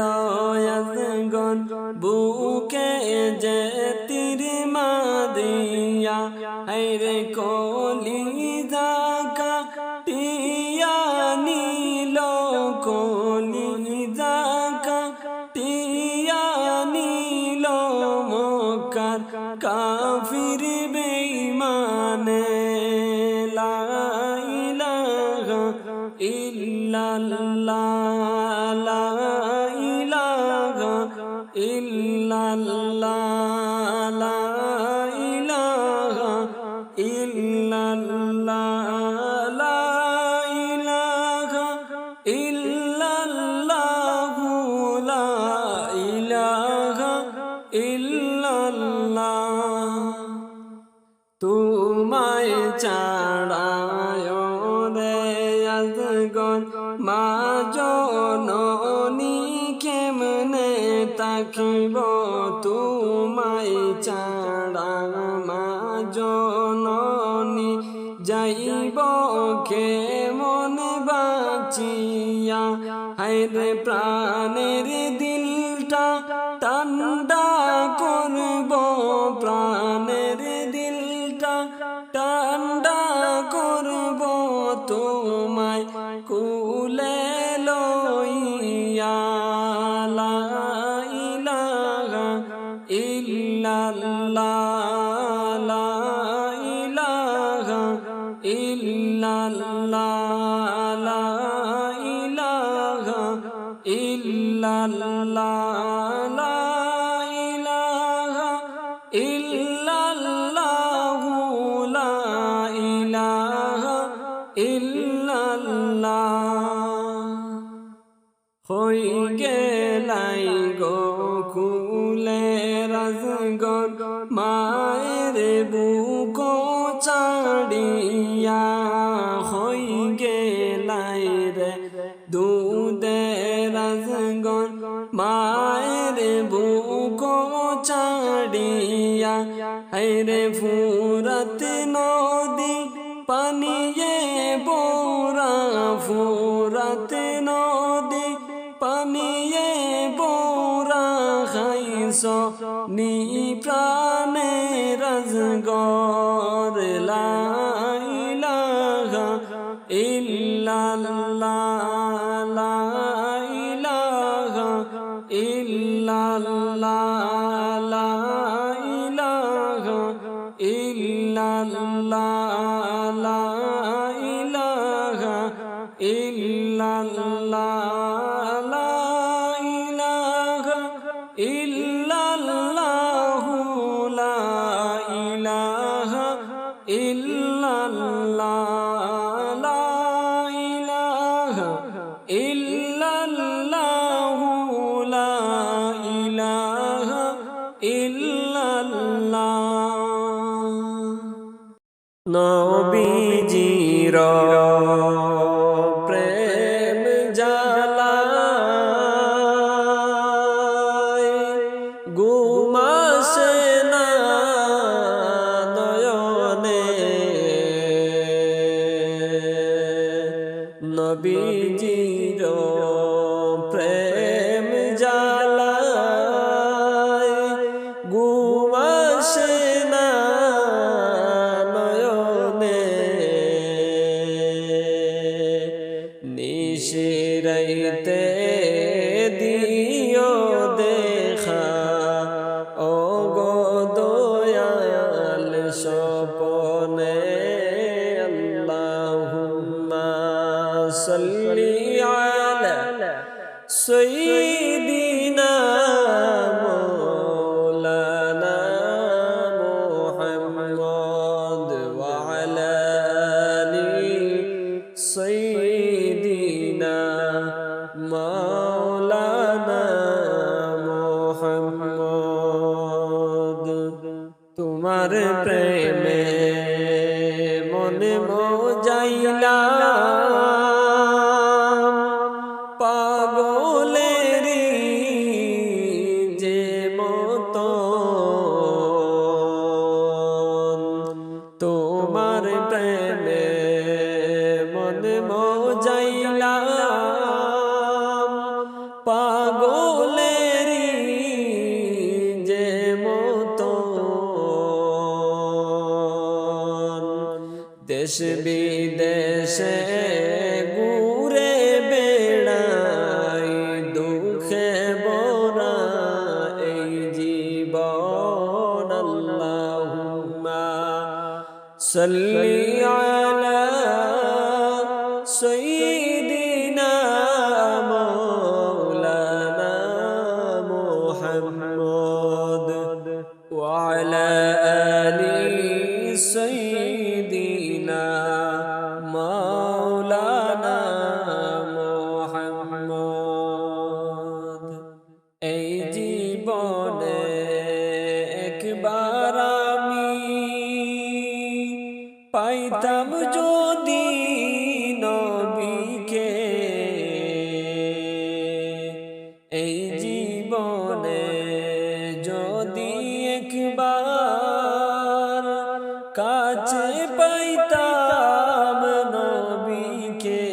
আজগর বুকে যে তীর মারিয়া হায়রে কলিজা কাটিয়া নিল কলিজা কাটিয়া নিল মক্কার কাফির বেঈমানে লা ইলাহা ইল্লাল্লাহ লা ইলাহা ইল্লাল্লাহ লা ইলাহা ইল্লাল্লাহ লা ইলাহা ইল্লাল্লাহ লা ইলাহা ইল্লাল্লাহ তোমায় ছাড়ায় রে আজগর মা জননী কেমনে তাকিব তোমায় ছাড়া মা জননী যাইব কেমন বাঁচিয়া হায়রে প্রাণের দিলটা ঠান্ডা করব প্রাণের দিলটা ঠান্ডা করব তোমায় কুলে লইয়া লা ইলাহা ইল্লাল্লাহ লা ইলাহা ইল্লাল্লাহ লা ইলাহা ইল্লাল্লাহ লা ইলাহা ইল্লাল্লাহ লা ইলাহা ইল্লাল্লাহ হই গেলাই গোকুলে রাজগর মায়ের বুক চাড়িয়া হই গেলাই রে দুধের রাজগর মায়ের বুক চাড়িয়া হায়রে ফুরাত নদী পানিয়ে বোরা ফুরাত নদী পানিয়ে বোরা খাইছ নি প্রাণে রাজগর ইল্লাল্লাহ লা ইলাহা ইল্লাল্লাহ লা ইলাহা ইল্লাল্লাহ লা ইলাহা ইল্লাল্লাহ লা ইলাহা ইল্লাল্লাহু লা ইলাহা ইল্লাল্লাহ লা ইলাহা ইল্লাল্লাহু লা ইলাহা ইল্লাল্লাহ। নবীজির প্রেম জ্বালায় ঘুম আসে না নয়নে, নবীজির প্রেম জ্বালায় ঘুম আসে না নয়নে, নিশিরাইতে দিও দেখা ও গো দয়াল স্বপনে। আল্লাহুম্মা সাল্লি আলা সাইয়্যিদিনা মাওলানা মুহাম্মদ ওয়া আলা আলি সাইয়্যিদিনা মাওলানা মুহাম্মদ। তোমার প্রেমে মনে মজাইলা পাগলেরি যে মতন, তোমার প্রেমে মনে মজাইলা পাগলেরি যে মতন, দেশ বিদেশে ঘুরে বেড়াই দুঃখে ভরা এই জীবন। আল্লাহুম্মা সাল্লি আলা সাইয়্যিদিনা মাওলানা মুহাম্মদ ওয়া আলা আলি সাইয়্যিদিনা মাওলানা মুহাম্মদ। এই জীবনে একবার আমি পাইতাম যদি নবীকে, এই জীবনে যদি একবার কাছে পাইতাম নবীকে,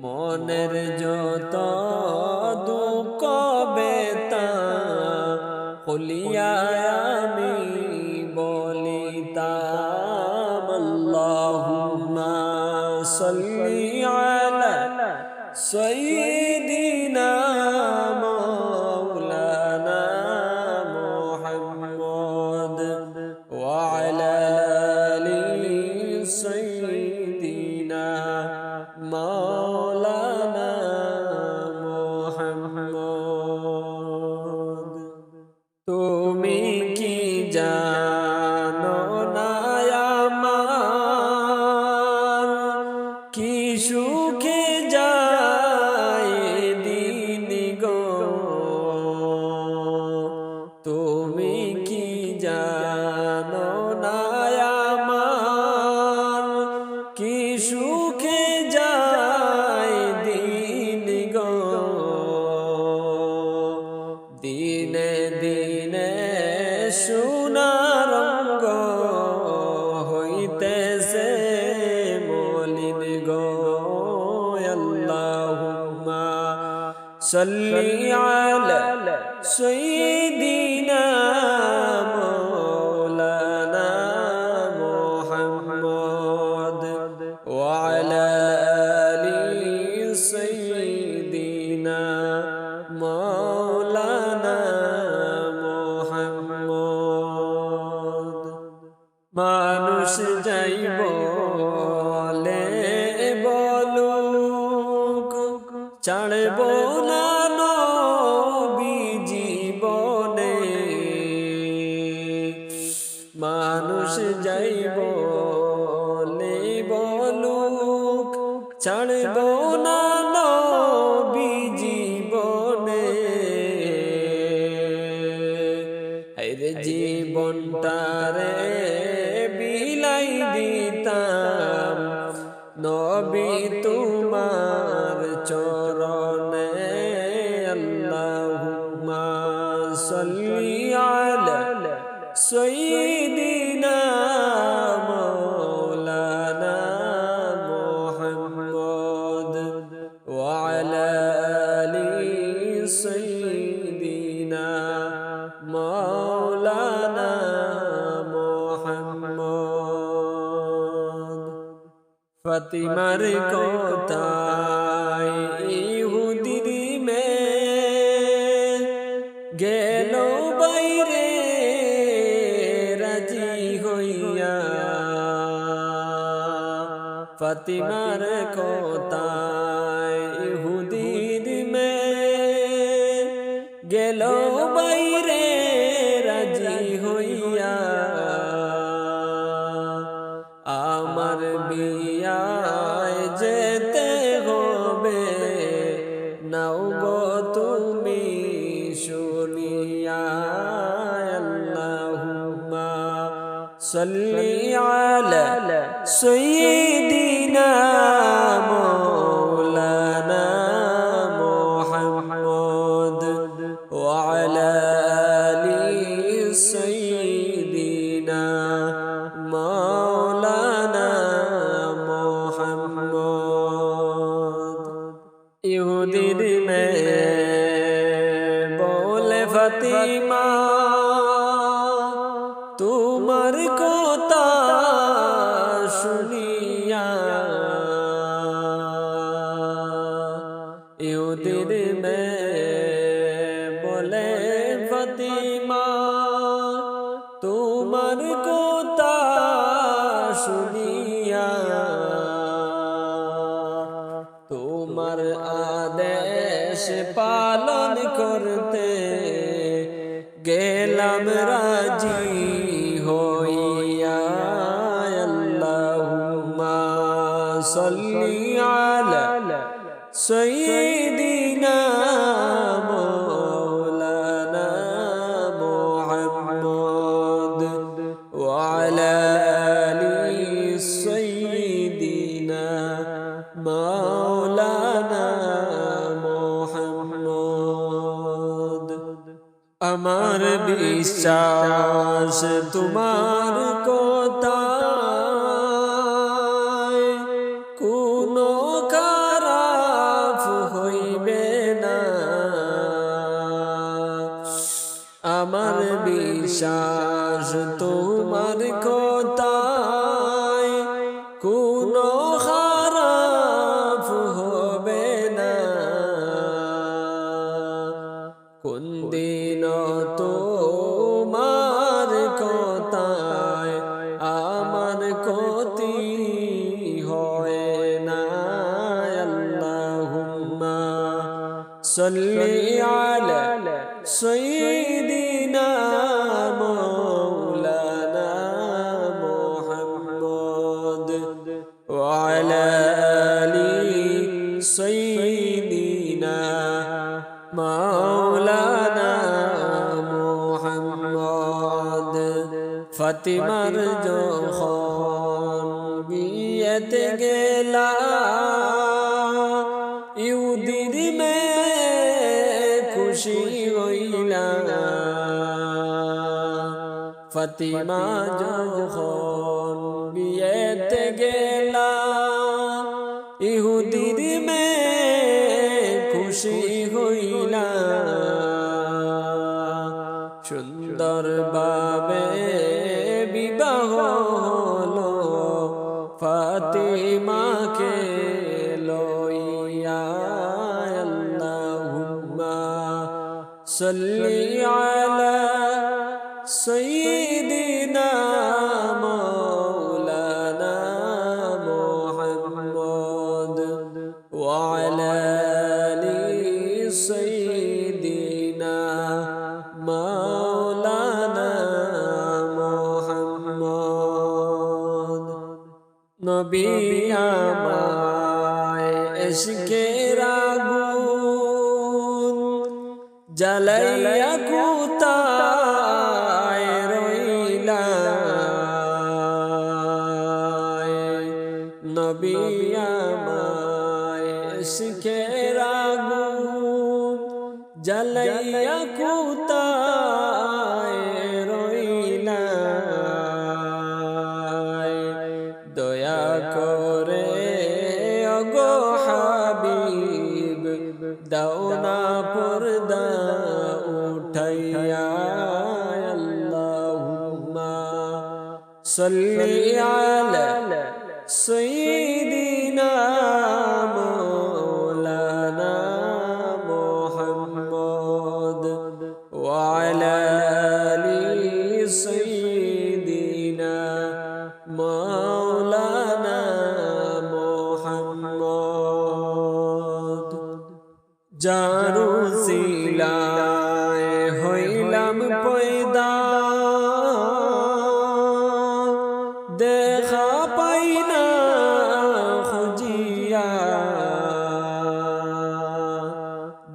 মনের যত দুঃখ বেতা খুলিয়া আমি বলিতাম। আল্লাহুম্মা সাল্লি আলা সাইয়্যিদিনা মাওলানা মুহাম্মদ ওয়া আলা আলি সাইয়্যিদিনা মাওলানা মুহাম্মদ। তুমি কি জানো না আমার কি সুখে যায় দিন গো, তুমি কি জানো না আমার কি সুখে যায় দিন গো, দিনে দিনে সোনার রঙ্গ হইতেছে মলিন গো। আল্লাহুম্মা সাল্লি আলা সাইয়্যিদিনা মাওলানা মুহাম্মদ বলে বলুক ছাড়ব না নবী জীবনে মানুষ যাই বলে বলুক ছাড়ব না নবী জীবনে রে জীবনটারে বিলাই দিতাম নবী তোমার চরণে আল্লাহুম্মা সাল্লি আলা সাইয়্যিদিনা মাওলানা মুহাম্মদ ওয়া আলা আলি সাইয়্যিদিনা মাওলানা মুহাম্মদ ফাতিমার কথায় ইহুদির মেয়ে গেল বাইরে রাজি হইয়া ফাতিমার কথায় ইহুদির মেয়ে গেল বাইরে রাজি হইয়া আমার বিয়ায় যেতে হবে নাও গো তুমি শুনিয়া আল্লাহুম্মা সাল্লি আলা সাইয়্যিদিনা মাওলানা মুহাম্মদ ওয়া আলা আলি সাইয়্যিদিনা মাওলানা মুহাম্মদ ইহুদির মেয়ে বলে ফাতিমা তোমার কথা শুনিয়া ইহুদির মেয়ে বলে ফাতিমা তোমার কথা শুনিয়া তোমার আদেশ পালন করতে গেলাম রাজি হইয়া আল্লাহুম্মা সাল্লি আলা সাইয়্যিদিনা মাওলানা মুহাম্মদ ওয়া আলা আলি সাইয়্যিদিনা মাওলানা মুহাম্মদ আমার বিশ্বাস তোমার কথায় কোনো খারাপ হইবে না আমার বিশ্বাস তোমার কথায় কোনো খারাপ হবে না কোন দিন তোমার কথায় আমার ক্ষতি হয় না আল্লাহুম্মা সাল্লি আলা সাইয়্যিদিনা মাওলানা মুহাম্মদ ওয়া আলা আলি সাইয়্যিদিনা মাওলানা মুহাম্মদ ফাতিমার যখন বিয়েতে গেলা ইহুদির মেয়ে খুশি হইলা ফাতিমা যখন বিয়েতে গেলা ইহুদির মেয়ে খুশি হইলা সুন্দর ভাবে বিবাহ হলো ফাতিমাকে লইয়া আল্লাহুম্মা সাল্লি আলা সাইয়্যিদিনা মাওলানা নবী আমায় ইশকের আগুন জ্বালাইয়া কোথায় রইলা নবী আমায় ইশকের আগুন জ্বালাইয়া কোথায় রইলা দয়া করে ওগো হাবিব দাও না পর্দা উঠাইয়া আল্লাহুম্মা সাল্লি আলা সাইয়্যিদিনা মাওলানা মুহাম্মদ ওয়া আলা আলি সাইয়্যিদিনা মাওলানা মুহাম্মদ যার উসিলায় হইলাম পয়দা দেখা পাই না খুঁজিয়া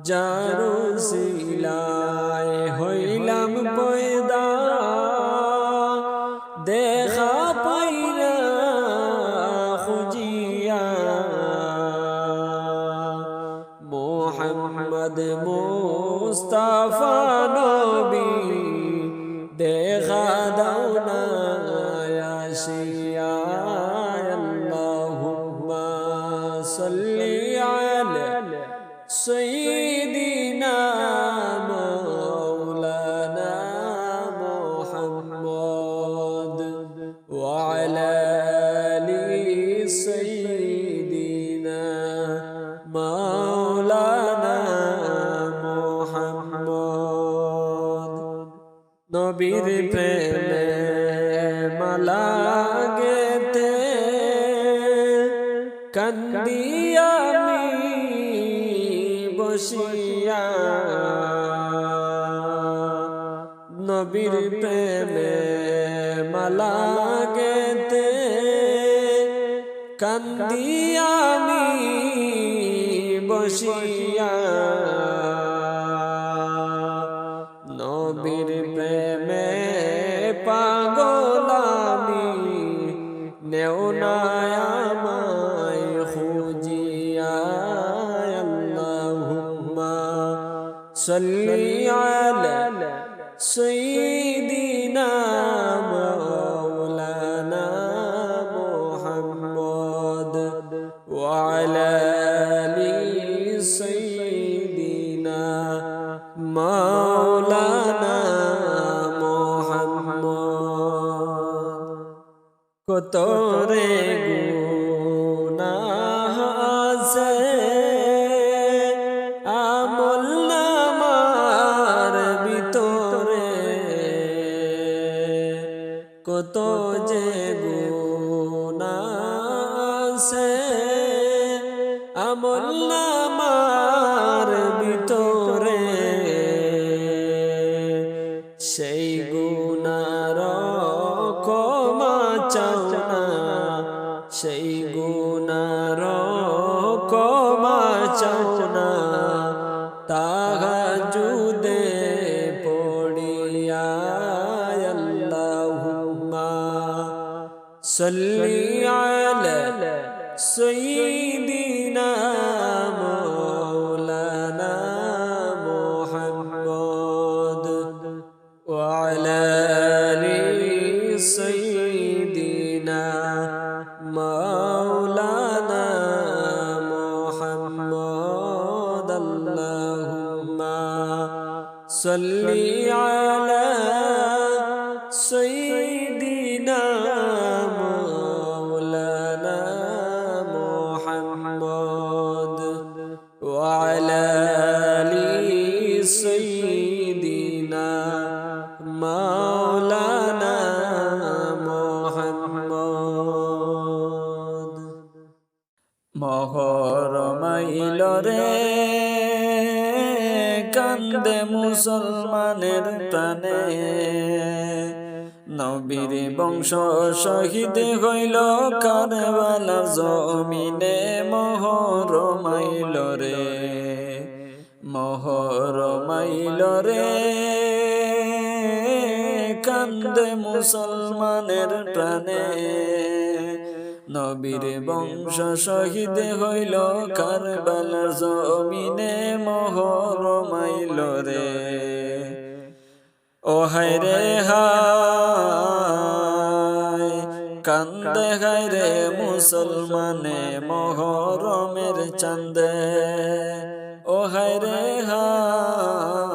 যার উসিলায় হইলাম পয়দা দেখা পাই না খুঁজিয়া মুহাম্মদ মুস্তাফা নবী দেখা দাও না আসিয়া আল্লাহুম্মা সাল্লি আলা সাইয়্যিদিনা মাওলানা মুহাম্মদ ওয়া আলা আলি সাইয়্যিদিনা মাওলানা মুহাম্মদ নবীর প্রেমে মালা গেতে কান্দি আমি বসিয়া নবীর প্রেমে মালা গেতে কান্দি আমি বসিয়া নবীর প্রেমে পাগল আমি নেও না আমায় খুঁজিয়া আল্লাহুম্মা সাল্লি আলা সাইয়্যিদিনা মাওলানা মুহাম্মদ ওয়া আলা আলি সাইয়্যিদিনা মাওলানা মুহাম্মদ কত রে গুনাহ আছে আমল নামার ভিতরে কত যে গুনাহ আছে আমল নামার ভিতরে সেই গুনার ক্ষমা চাও না সেই গুনার ক্ষমা চাও না তাহাজ্জুদে পড়িয়া আল্লাহুম্মা সাল্লি আলা সাইয়্যিদিনা মাওলানা মুহাম্মদ ওয়া আলা আলি সাইয়্যিদিনা মাওলানা মুহাম্মদ আল্লাহুম্মা সাল্লি আলা সাইয়্যিদিনা মাওলানা মুহাম্মদ ওয়া আলা আলি সাইয়্যিদিনা মাওলানা মুহাম্মদ মহরমাইল রে কান্দে মুসলমানের প্রাণে নবীর বংশ শহীদ হইল কারবালার জমিনে মোহরমাইল রে মোহরমাইল রে কান্দে মুসলমানের প্রাণে নবীর বংশ শহীদ হইল কারবালার জমিনে মোহরমাইল রে ও হায় রে হায় কান্দে হায় রে মুসলমানে মোহরমের চাঁদে ও হায় রে হায়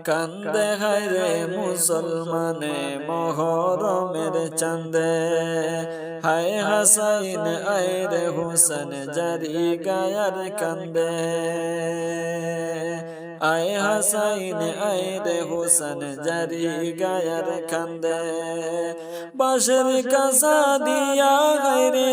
কান্দে হায় রে মুসলমানে মোহরমের চাঁদে হায় হাসাইন আয় রে হুসেন জারি গায়ার কান্দে আয় হাসাইন আয় রে হুসেন জারি গায়ার কান্দে বাঁশের কাসা দিয়া গায় রে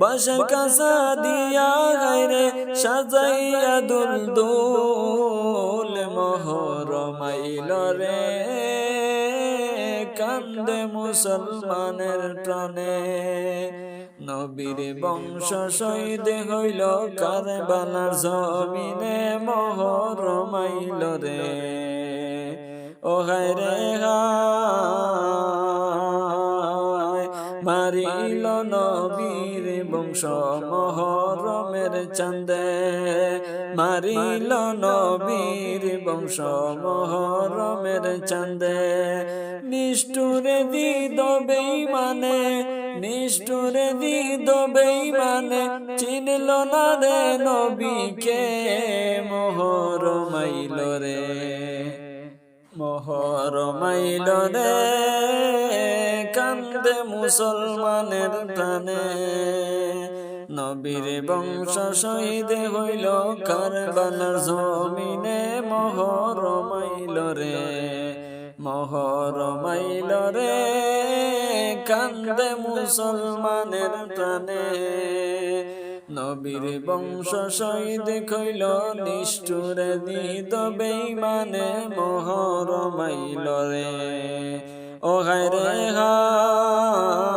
বাঁশের কাসা দিয়া গায় রে সাজাইয়া দুল দুল মোহরমাইল রে কান্দে মুসলমানের প্রাণে নবীর বংশ শহীদ হইল কারবালার জমিনে মোহরমাইল রে ও হায় রে হায় মারিল নবীর বংশ মোহরমের চাঁদে মারিল নবীর বংশ মোহরমের চাঁদে নিষ্ঠুরে দিদ বেঈমানে নিষ্ঠুরে দিদ বেঈমানে চিনল না রে নবীকে মোহরমাইল রে মোহরমাইল রে কান্দে মুসলমানের প্রাণে নবীর বংশ শহীদ হইল কারবালার জমিনে মোহরমাইল রে মোহরমাইল রে কান্দে মুসলমানের প্রাণে নবীর বংশ শহীদ হইল নিষ্ঠুরে দিদ বেঈমানে মোহরমাইল রে ও হায় রে হায়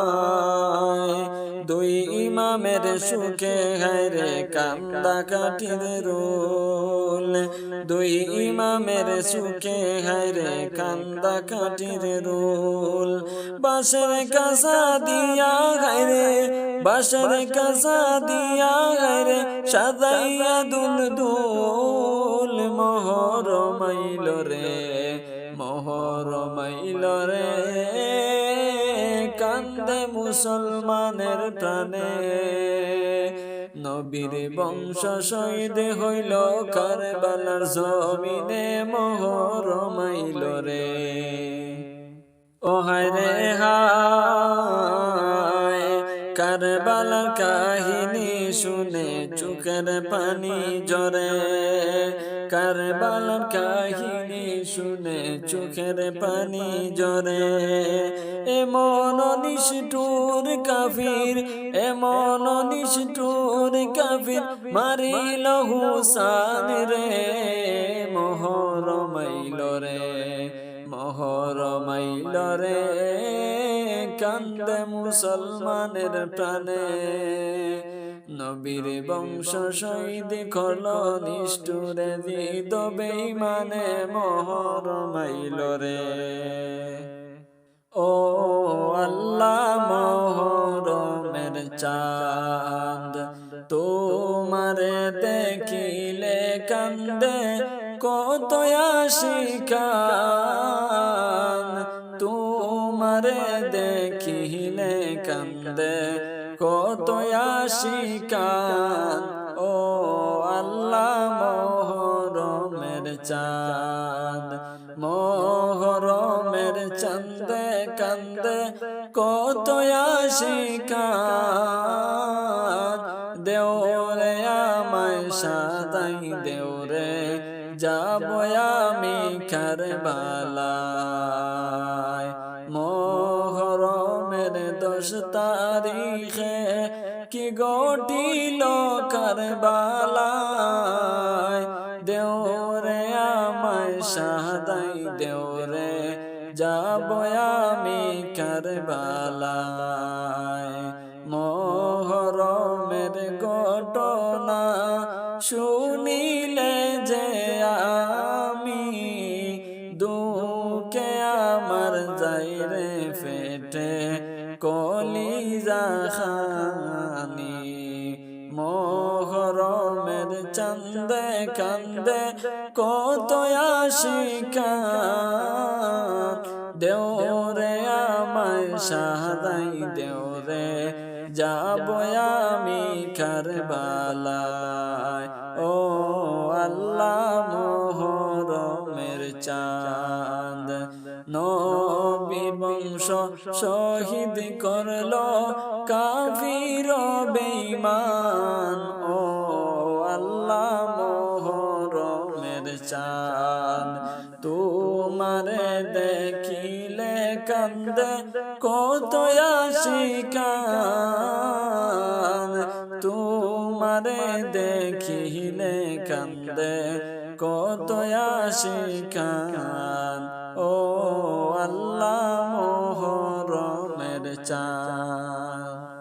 দুই ইমামের সুখে হায় রে কান্দা কাঠির রোল দুই ইমামের সুখে হায় রে কান্দা কাঠির রোল বাঁশের কাসা দিয়া হায় রে বাঁশের কাসা দিয়া হায় রে সাজাইয়া দুল দুল মোহরমাইল রে মোহরমাইল রে কান্দে মুসলমানের প্রাণে নবীর বংশ শহীদ হইল কারবালার জমিনে মোহরমাইল রে ও হায় রে হায় কারবালার কাহিনী শুনে চোখের পানি ঝরে কারবালার কাহিনী শুনে চোখের পানি ঝরে এমন নিষ্ঠুর কাফির এমন নিষ্ঠুর কাফির মারিল হুসান রে মোহরমাইল রে মোহরমাইল রে কান্দে মুসলমানের প্রাণে নবীর বংশ শহীদ করল নিষ্ঠুরে দিদ বেঈমানে মোহরমাইল রে ও আল্লাহ মোহরমের চাঁদ তোমারে দেখিলে কান্দে কত আশিকান তোমারে দেখিলে কান্দে কত আশিকান ও আল্লাহ মোহরমের চাঁদ মোহরমের চাঁদে কান্দে কত আশিকান দেওরে আমায় সাদাই দেওরে যাব আমি কারবালায় মোহরমের 10 তারিখে কি ঘটিল কারবালায় দেওরে আমায় সাদাই দেওরে যাব আমি কারবালায়। মুহররমের ঘটনা শুনিলে যে আমি দুঃখে আমার যাই রে ফেটে কলিজা খানি। মুহররমের চাঁদে কান্দে কত আশিকার, দেওরে আমায় শাহাদাই দেওরে যাব আমি কারবালায়। ও আল্লাহ মুহররমের চাঁদ নবীর বংশ শহীদ করলো কাফির বেঈমান। ও আল্লাহ মুহররমের চাঁদ তোমারে দেখিলে কান্দে কত আশিকান, তোমারে দেখিলে কান্দে কত আশিকান। ও আল্লাহ মুহররমের চাঁদ।